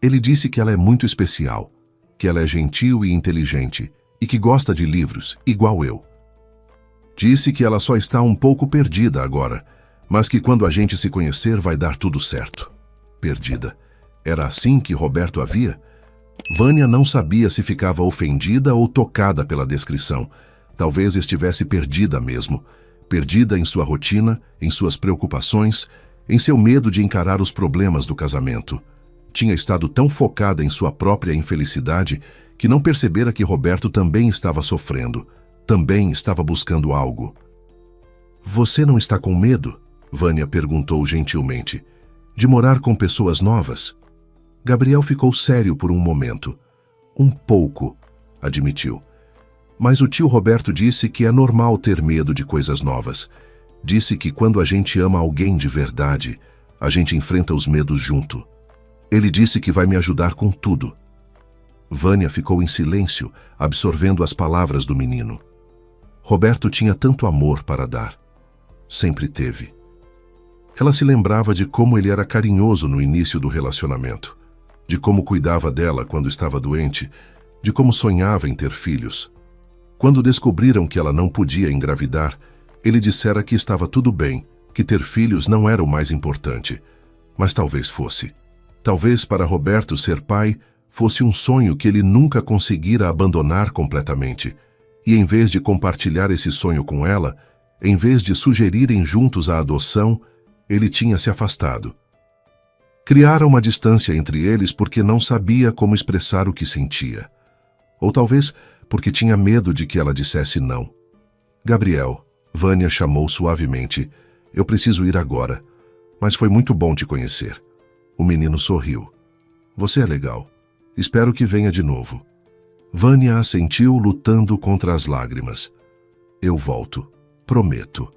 Ele disse que ela é muito especial, que ela é gentil e inteligente, e que gosta de livros, igual eu. Disse que ela só está um pouco perdida agora, mas que quando a gente se conhecer vai dar tudo certo. Perdida. Era assim que Roberto a via? Vânia não sabia se ficava ofendida ou tocada pela descrição. Talvez estivesse perdida mesmo. Perdida em sua rotina, em suas preocupações, em seu medo de encarar os problemas do casamento. Tinha estado tão focada em sua própria infelicidade que não percebera que Roberto também estava sofrendo, também estava buscando algo. Você não está com medo? Vânia perguntou gentilmente. De morar com pessoas novas? Gabriel ficou sério por um momento. Um pouco, admitiu. Mas o tio Roberto disse que é normal ter medo de coisas novas. Disse que quando a gente ama alguém de verdade, a gente enfrenta os medos junto. Ele disse que vai me ajudar com tudo. Vânia ficou em silêncio, absorvendo as palavras do menino. Roberto tinha tanto amor para dar. Sempre teve. Ela se lembrava de como ele era carinhoso no início do relacionamento, de como cuidava dela quando estava doente, de como sonhava em ter filhos. Quando descobriram que ela não podia engravidar, ele dissera que estava tudo bem, que ter filhos não era o mais importante. Mas talvez fosse. Talvez para Roberto ser pai fosse um sonho que ele nunca conseguira abandonar completamente. E em vez de compartilhar esse sonho com ela, em vez de sugerirem juntos a adoção, ele tinha se afastado. Criara uma distância entre eles porque não sabia como expressar o que sentia. Ou talvez porque tinha medo de que ela dissesse não. Gabriel, Vânia chamou suavemente. Eu preciso ir agora, mas foi muito bom te conhecer. O menino sorriu. Você é legal. Espero que venha de novo. Vânia assentiu, lutando contra as lágrimas. Eu volto. Prometo.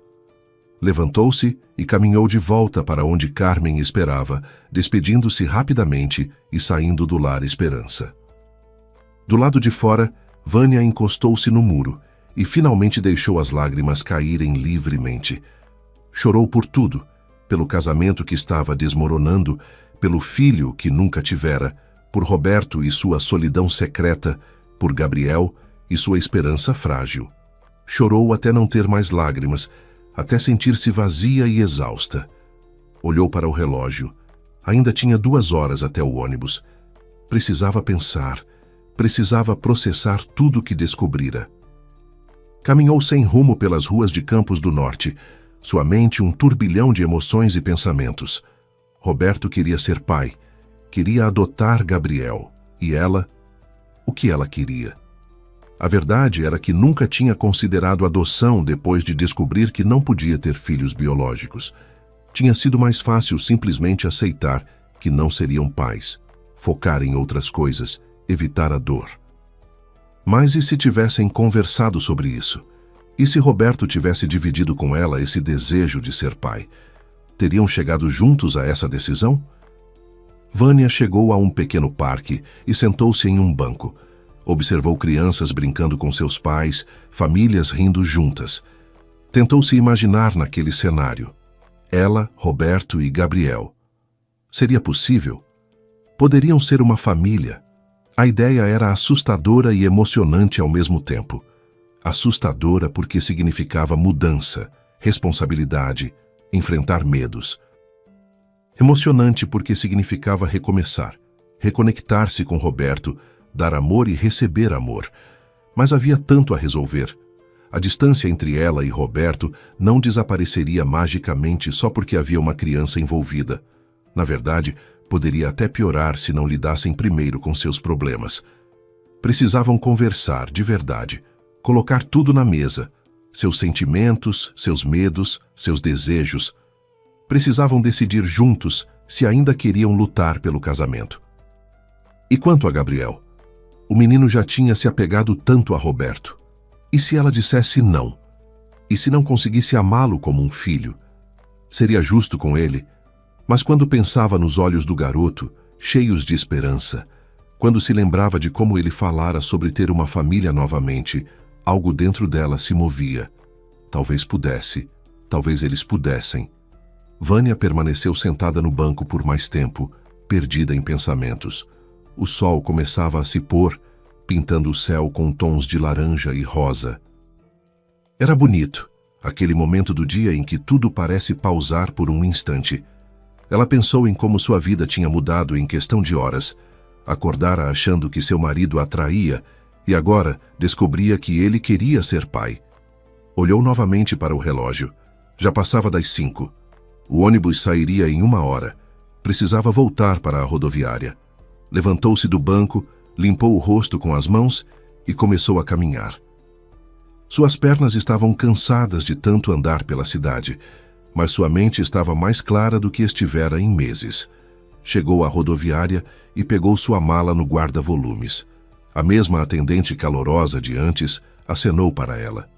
Levantou-se e caminhou de volta para onde Carmen esperava, despedindo-se rapidamente e saindo do lar Esperança. Do lado de fora, Vânia encostou-se no muro e finalmente deixou as lágrimas caírem livremente. Chorou por tudo, pelo casamento que estava desmoronando, pelo filho que nunca tivera, por Roberto e sua solidão secreta, por Gabriel e sua esperança frágil. Chorou até não ter mais lágrimas, até sentir-se vazia e exausta. Olhou para o relógio. Ainda tinha 2 horas até o ônibus. Precisava pensar, precisava processar tudo o que descobrira. Caminhou sem rumo pelas ruas de Campos do Norte, sua mente um turbilhão de emoções e pensamentos. Roberto queria ser pai, queria adotar Gabriel. E ela? O que ela queria? A verdade era que nunca tinha considerado adoção depois de descobrir que não podia ter filhos biológicos. Tinha sido mais fácil simplesmente aceitar que não seriam pais, focar em outras coisas, evitar a dor. Mas e se tivessem conversado sobre isso? E se Roberto tivesse dividido com ela esse desejo de ser pai? Teriam chegado juntos a essa decisão? Vânia chegou a um pequeno parque e sentou-se em um banco. Observou crianças brincando com seus pais, famílias rindo juntas. Tentou se imaginar naquele cenário. Ela, Roberto e Gabriel. Seria possível? Poderiam ser uma família. A ideia era assustadora e emocionante ao mesmo tempo. Assustadora porque significava mudança, responsabilidade, enfrentar medos. Emocionante porque significava recomeçar, reconectar-se com Roberto, dar amor e receber amor. Mas havia tanto a resolver. A distância entre ela e Roberto não desapareceria magicamente só porque havia uma criança envolvida. Na verdade, poderia até piorar se não lidassem primeiro com seus problemas. Precisavam conversar de verdade, colocar tudo na mesa, seus sentimentos, seus medos, seus desejos. Precisavam decidir juntos se ainda queriam lutar pelo casamento. E quanto a Gabriel? O menino já tinha se apegado tanto a Roberto. E se ela dissesse não? E se não conseguisse amá-lo como um filho? Seria justo com ele, mas quando pensava nos olhos do garoto, cheios de esperança, Quando se lembrava de como ele falara sobre ter uma família novamente, algo dentro dela se movia. Talvez pudesse, talvez eles pudessem. Vânia permaneceu sentada no banco por mais tempo, perdida em pensamentos. O sol começava a se pôr, pintando o céu com tons de laranja e rosa. Era bonito, aquele momento do dia em que tudo parece pausar por um instante. Ela pensou em como sua vida tinha mudado em questão de horas. Acordara achando que seu marido a traía e agora descobria que ele queria ser pai. Olhou novamente para o relógio. Já passava das 5. O ônibus sairia em 1 hora. Precisava voltar para a rodoviária. Levantou-se do banco, limpou o rosto com as mãos e começou a caminhar. Suas pernas estavam cansadas de tanto andar pela cidade, mas sua mente estava mais clara do que estivera em meses. Chegou à rodoviária e pegou sua mala no guarda-volumes. A mesma atendente calorosa de antes acenou para ela.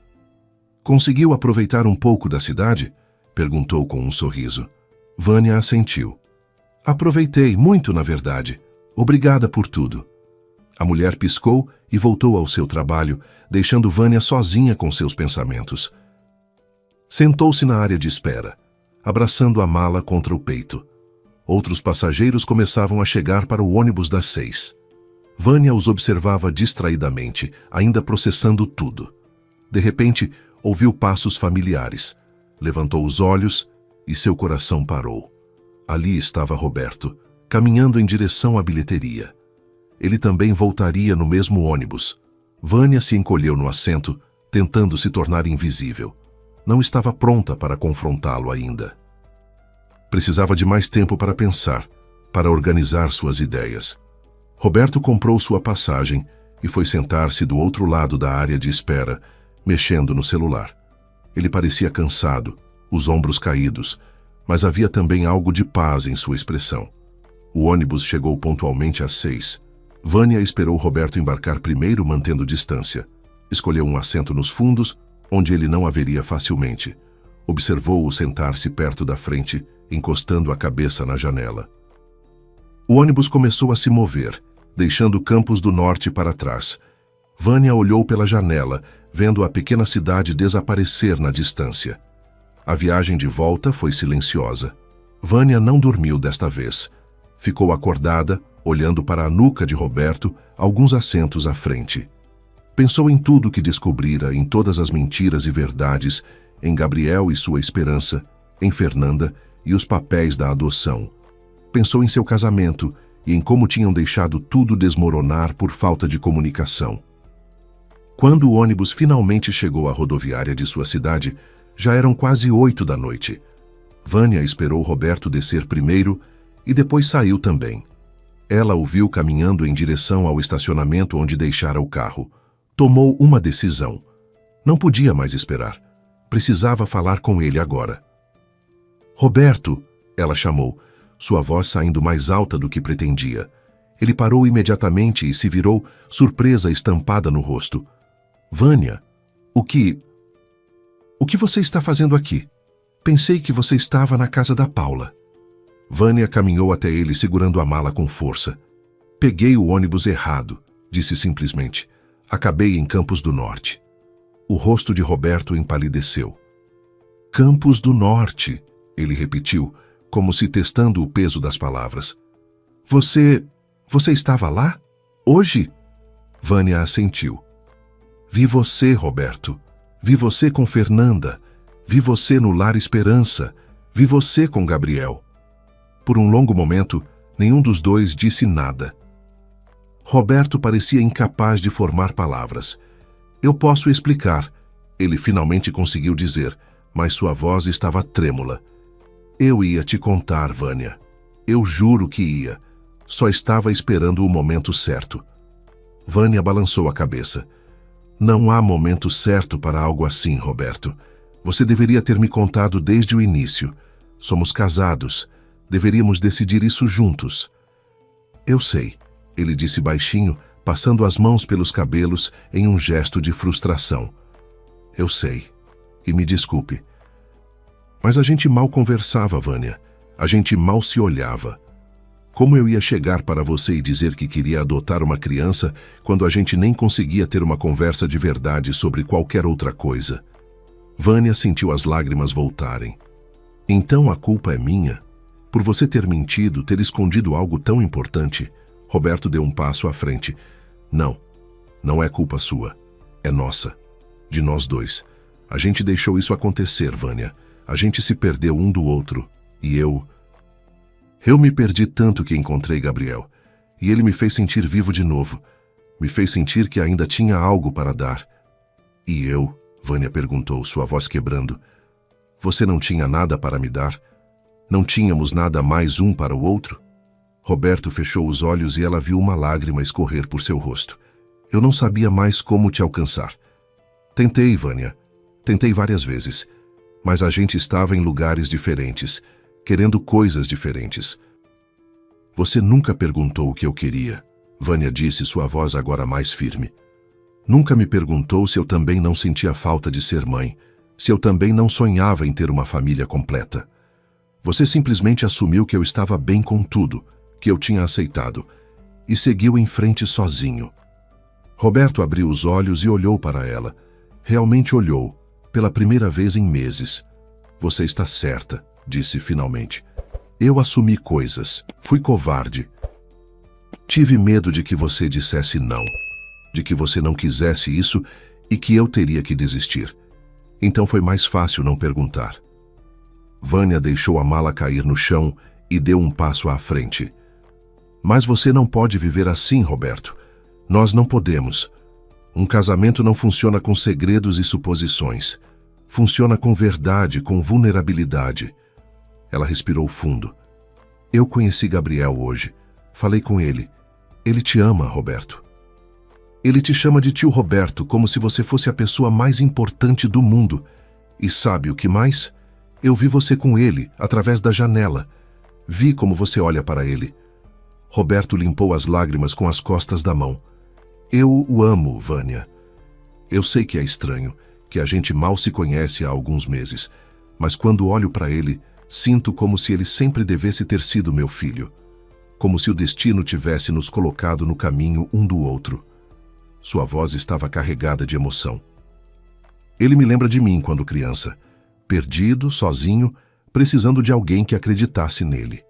"Conseguiu aproveitar um pouco da cidade?" perguntou com um sorriso. Vânia assentiu. "Aproveitei, muito na verdade. Obrigada por tudo." A mulher piscou e voltou ao seu trabalho, deixando Vânia sozinha com seus pensamentos. Sentou-se na área de espera, abraçando a mala contra o peito. Outros passageiros começavam a chegar para o ônibus das 6. Vânia os observava distraidamente, ainda processando tudo. De repente, ouviu passos familiares. Levantou os olhos e seu coração parou. Ali estava Roberto, caminhando em direção à bilheteria. Ele também voltaria no mesmo ônibus. Vânia se encolheu no assento, tentando se tornar invisível. Não estava pronta para confrontá-lo ainda. Precisava de mais tempo para pensar, para organizar suas ideias. Roberto comprou sua passagem e foi sentar-se do outro lado da área de espera, mexendo no celular. Ele parecia cansado, os ombros caídos, mas havia também algo de paz em sua expressão. O ônibus chegou pontualmente às 6. Vânia esperou Roberto embarcar primeiro, mantendo distância. Escolheu um assento nos fundos, onde ele não a veria facilmente. Observou-o sentar-se perto da frente, encostando a cabeça na janela. O ônibus começou a se mover, deixando Campos do Norte para trás. Vânia olhou pela janela, vendo a pequena cidade desaparecer na distância. A viagem de volta foi silenciosa. Vânia não dormiu desta vez. Ficou acordada, olhando para a nuca de Roberto, alguns assentos à frente. Pensou em tudo que descobrira, em todas as mentiras e verdades, em Gabriel e sua esperança, em Fernanda e os papéis da adoção. Pensou em seu casamento e em como tinham deixado tudo desmoronar por falta de comunicação. Quando o ônibus finalmente chegou à rodoviária de sua cidade, já eram quase 8 da noite. Vânia esperou Roberto descer primeiro e depois saiu também. Ela o viu caminhando em direção ao estacionamento onde deixara o carro. Tomou uma decisão. Não podia mais esperar. Precisava falar com ele agora. "Roberto!" ela chamou, sua voz saindo mais alta do que pretendia. Ele parou imediatamente e se virou, surpresa estampada no rosto. "Vânia, o que você está fazendo aqui? Pensei que você estava na casa da Paula." Vânia caminhou até ele segurando a mala com força. "Peguei o ônibus errado", disse simplesmente. "Acabei em Campos do Norte." O rosto de Roberto empalideceu. "Campos do Norte", ele repetiu, como se testando o peso das palavras. Você estava lá? Hoje?" Vânia assentiu. "Vi você, Roberto. Vi você com Fernanda. Vi você no Lar Esperança. Vi você com Gabriel." Por um longo momento, nenhum dos dois disse nada. Roberto parecia incapaz de formar palavras. "Eu posso explicar", ele finalmente conseguiu dizer, mas sua voz estava trêmula. "Eu ia te contar, Vânia. Eu juro que ia. Só estava esperando o momento certo." Vânia balançou a cabeça. "Não há momento certo para algo assim, Roberto. Você deveria ter me contado desde o início. Somos casados. Deveríamos decidir isso juntos." "Eu sei", ele disse baixinho, passando as mãos pelos cabelos em um gesto de frustração. "Eu sei. E me desculpe. Mas a gente mal conversava, Vânia. A gente mal se olhava." Como eu ia chegar para você e dizer que queria adotar uma criança quando a gente nem conseguia ter uma conversa de verdade sobre qualquer outra coisa? Vânia sentiu as lágrimas voltarem. Então a culpa é minha? Por você ter mentido, ter escondido algo tão importante? Roberto deu um passo à frente. Não, não é culpa sua. É nossa. De nós dois. A gente deixou isso acontecer, Vânia. A gente se perdeu um do outro. E eu me perdi tanto que encontrei Gabriel. E ele me fez sentir vivo de novo. Me fez sentir que ainda tinha algo para dar. E eu? Vânia perguntou, sua voz quebrando. Você não tinha nada para me dar? Não tínhamos nada mais um para o outro? Roberto fechou os olhos e ela viu uma lágrima escorrer por seu rosto. Eu não sabia mais como te alcançar. Tentei, Vânia. Tentei várias vezes. Mas a gente estava em lugares diferentes, querendo coisas diferentes. Você nunca perguntou o que eu queria, Vânia disse, sua voz agora mais firme. Nunca me perguntou se eu também não sentia falta de ser mãe, se eu também não sonhava em ter uma família completa. Você simplesmente assumiu que eu estava bem com tudo, que eu tinha aceitado, e seguiu em frente sozinho. Roberto abriu os olhos e olhou para ela. Realmente olhou, pela primeira vez em meses. Você está certa, disse finalmente. Eu assumi coisas, fui covarde. Tive medo de que você dissesse não, de que você não quisesse isso e que eu teria que desistir. Então foi mais fácil não perguntar. Vânia deixou a mala cair no chão e deu um passo à frente. Mas você não pode viver assim, Roberto. Nós não podemos. Um casamento não funciona com segredos e suposições. Funciona com verdade, com vulnerabilidade. Ela respirou fundo. Eu conheci Gabriel hoje. Falei com ele. Ele te ama, Roberto. Ele te chama de tio Roberto, como se você fosse a pessoa mais importante do mundo. E sabe o que mais? Eu vi você com ele, através da janela. Vi como você olha para ele. Roberto limpou as lágrimas com as costas da mão. Eu o amo, Vânia. Eu sei que é estranho, que a gente mal se conhece há alguns meses, mas quando olho para ele, sinto como se ele sempre devesse ter sido meu filho. Como se o destino tivesse nos colocado no caminho um do outro. Sua voz estava carregada de emoção. Ele me lembra de mim quando criança, perdido, sozinho, precisando de alguém que acreditasse nele.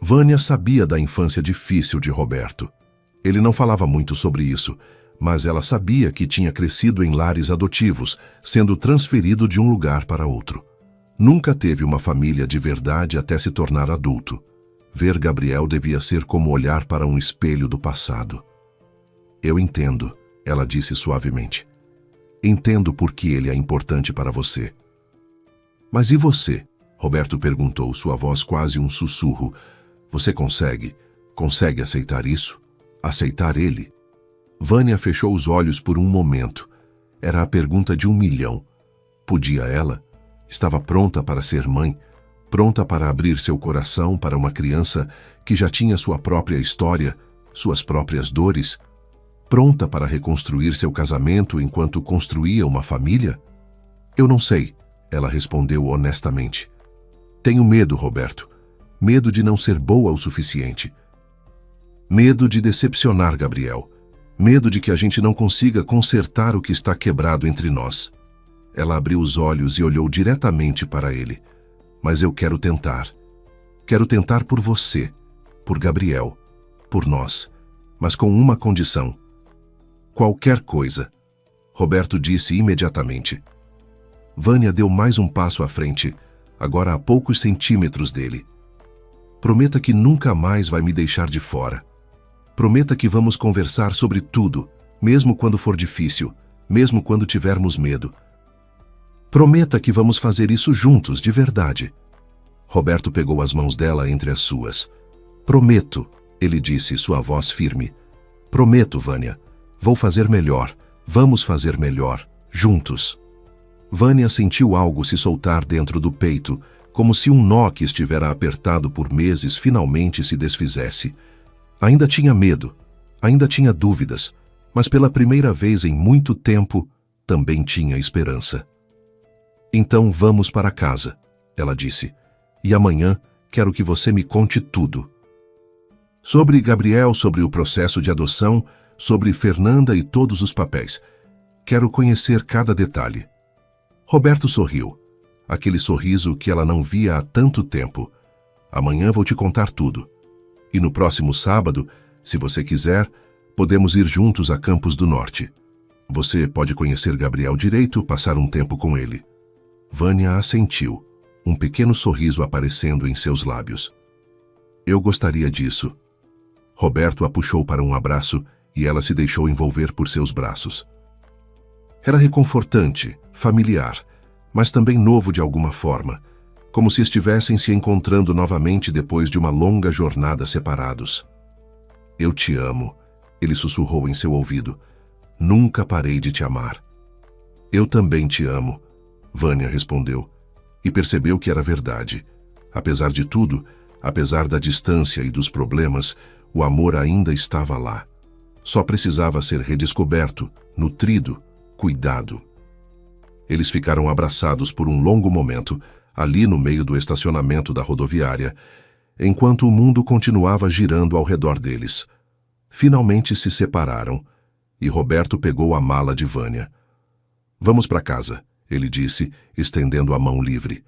Vânia sabia da infância difícil de Roberto. Ele não falava muito sobre isso, mas ela sabia que tinha crescido em lares adotivos, sendo transferido de um lugar para outro. Nunca teve uma família de verdade até se tornar adulto. Ver Gabriel devia ser como olhar para um espelho do passado. Eu entendo, ela disse suavemente. Entendo por que ele é importante para você. Mas e você? Roberto perguntou, sua voz quase um sussurro. Você consegue aceitar isso? Aceitar ele? Vânia fechou os olhos por um momento. Era a pergunta de 1 milhão. Podia ela? Estava pronta para ser mãe? Pronta para abrir seu coração para uma criança que já tinha sua própria história, suas próprias dores? Pronta para reconstruir seu casamento enquanto construía uma família? Eu não sei, ela respondeu honestamente. Tenho medo, Roberto. Medo de não ser boa o suficiente. Medo de decepcionar Gabriel. Medo de que a gente não consiga consertar o que está quebrado entre nós. Ela abriu os olhos e olhou diretamente para ele. Mas eu quero tentar. Quero tentar por você, por Gabriel, por nós, mas com uma condição. Qualquer coisa, Roberto disse imediatamente. Vânia deu mais um passo à frente, agora a poucos centímetros dele. Prometa que nunca mais vai me deixar de fora. Prometa que vamos conversar sobre tudo, mesmo quando for difícil, mesmo quando tivermos medo. Prometa que vamos fazer isso juntos, de verdade. Roberto pegou as mãos dela entre as suas. Prometo, ele disse, sua voz firme. Prometo, Vânia. Vou fazer melhor. Vamos fazer melhor, juntos. Vânia sentiu algo se soltar dentro do peito, como se um nó que estivera apertado por meses finalmente se desfizesse. Ainda tinha medo, ainda tinha dúvidas, mas pela primeira vez em muito tempo, também tinha esperança. Então vamos para casa, ela disse, e amanhã quero que você me conte tudo. Sobre Gabriel, sobre o processo de adoção, sobre Fernanda e todos os papéis. Quero conhecer cada detalhe. Roberto sorriu. Aquele sorriso que ela não via há tanto tempo. Amanhã vou te contar tudo. E no próximo sábado, se você quiser, podemos ir juntos a Campos do Norte. Você pode conhecer Gabriel direito, passar um tempo com ele. Vânia assentiu, um pequeno sorriso aparecendo em seus lábios. Eu gostaria disso. Roberto a puxou para um abraço e ela se deixou envolver por seus braços. Era reconfortante, familiar, mas também novo de alguma forma, como se estivessem se encontrando novamente depois de uma longa jornada separados. Eu te amo, ele sussurrou em seu ouvido. Nunca parei de te amar. Eu também te amo, Vânia respondeu, e percebeu que era verdade. Apesar de tudo, apesar da distância e dos problemas, o amor ainda estava lá. Só precisava ser redescoberto, nutrido, cuidado. Eles ficaram abraçados por um longo momento, ali no meio do estacionamento da rodoviária, enquanto o mundo continuava girando ao redor deles. Finalmente se separaram, e Roberto pegou a mala de Vânia. Vamos para casa, ele disse, estendendo a mão livre.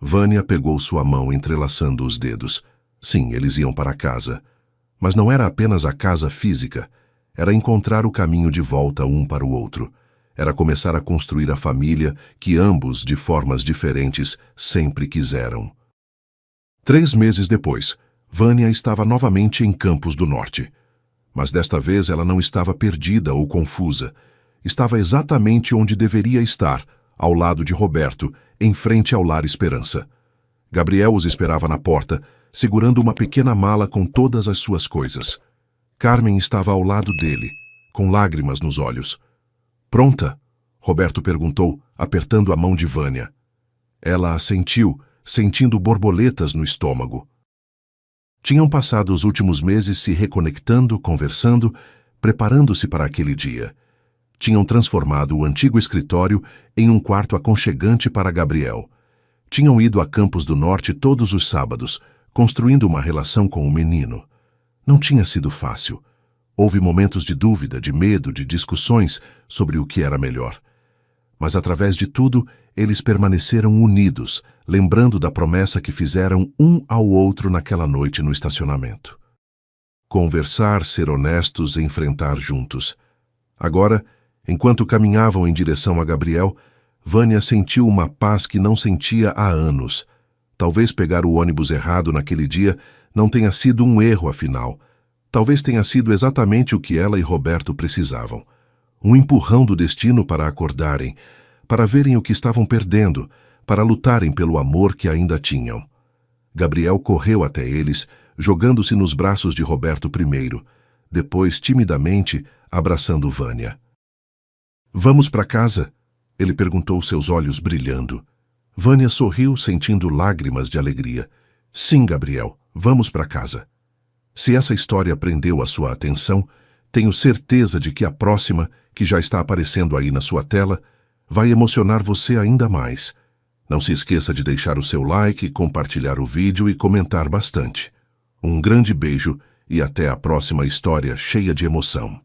Vânia pegou sua mão entrelaçando os dedos. Sim, eles iam para casa. Mas não era apenas a casa física, era encontrar o caminho de volta um para o outro. Era começar a construir a família que ambos, de formas diferentes, sempre quiseram. 3 meses depois, Vânia estava novamente em Campos do Norte. Mas desta vez ela não estava perdida ou confusa. Estava exatamente onde deveria estar, ao lado de Roberto, em frente ao Lar Esperança. Gabriel os esperava na porta, segurando uma pequena mala com todas as suas coisas. Carmen estava ao lado dele, com lágrimas nos olhos. Pronta? Roberto perguntou, apertando a mão de Vânia. Ela assentiu, sentindo borboletas no estômago. Tinham passado os últimos meses se reconectando, conversando, preparando-se para aquele dia. Tinham transformado o antigo escritório em um quarto aconchegante para Gabriel. Tinham ido a Campos do Norte todos os sábados, construindo uma relação com o menino. Não tinha sido fácil. Houve momentos de dúvida, de medo, de discussões sobre o que era melhor. Mas através de tudo, eles permaneceram unidos, lembrando da promessa que fizeram um ao outro naquela noite no estacionamento. Conversar, ser honestos e enfrentar juntos. Agora, enquanto caminhavam em direção a Gabriel, Vânia sentiu uma paz que não sentia há anos. Talvez pegar o ônibus errado naquele dia não tenha sido um erro, afinal. Talvez tenha sido exatamente o que ela e Roberto precisavam. Um empurrão do destino para acordarem, para verem o que estavam perdendo, para lutarem pelo amor que ainda tinham. Gabriel correu até eles, jogando-se nos braços de Roberto primeiro, depois, timidamente, abraçando Vânia. Vamos para casa? Ele perguntou, seus olhos brilhando. Vânia sorriu, sentindo lágrimas de alegria. Sim, Gabriel, vamos para casa. Se essa história prendeu a sua atenção, tenho certeza de que a próxima, que já está aparecendo aí na sua tela, vai emocionar você ainda mais. Não se esqueça de deixar o seu like, compartilhar o vídeo e comentar bastante. Um grande beijo e até a próxima história cheia de emoção.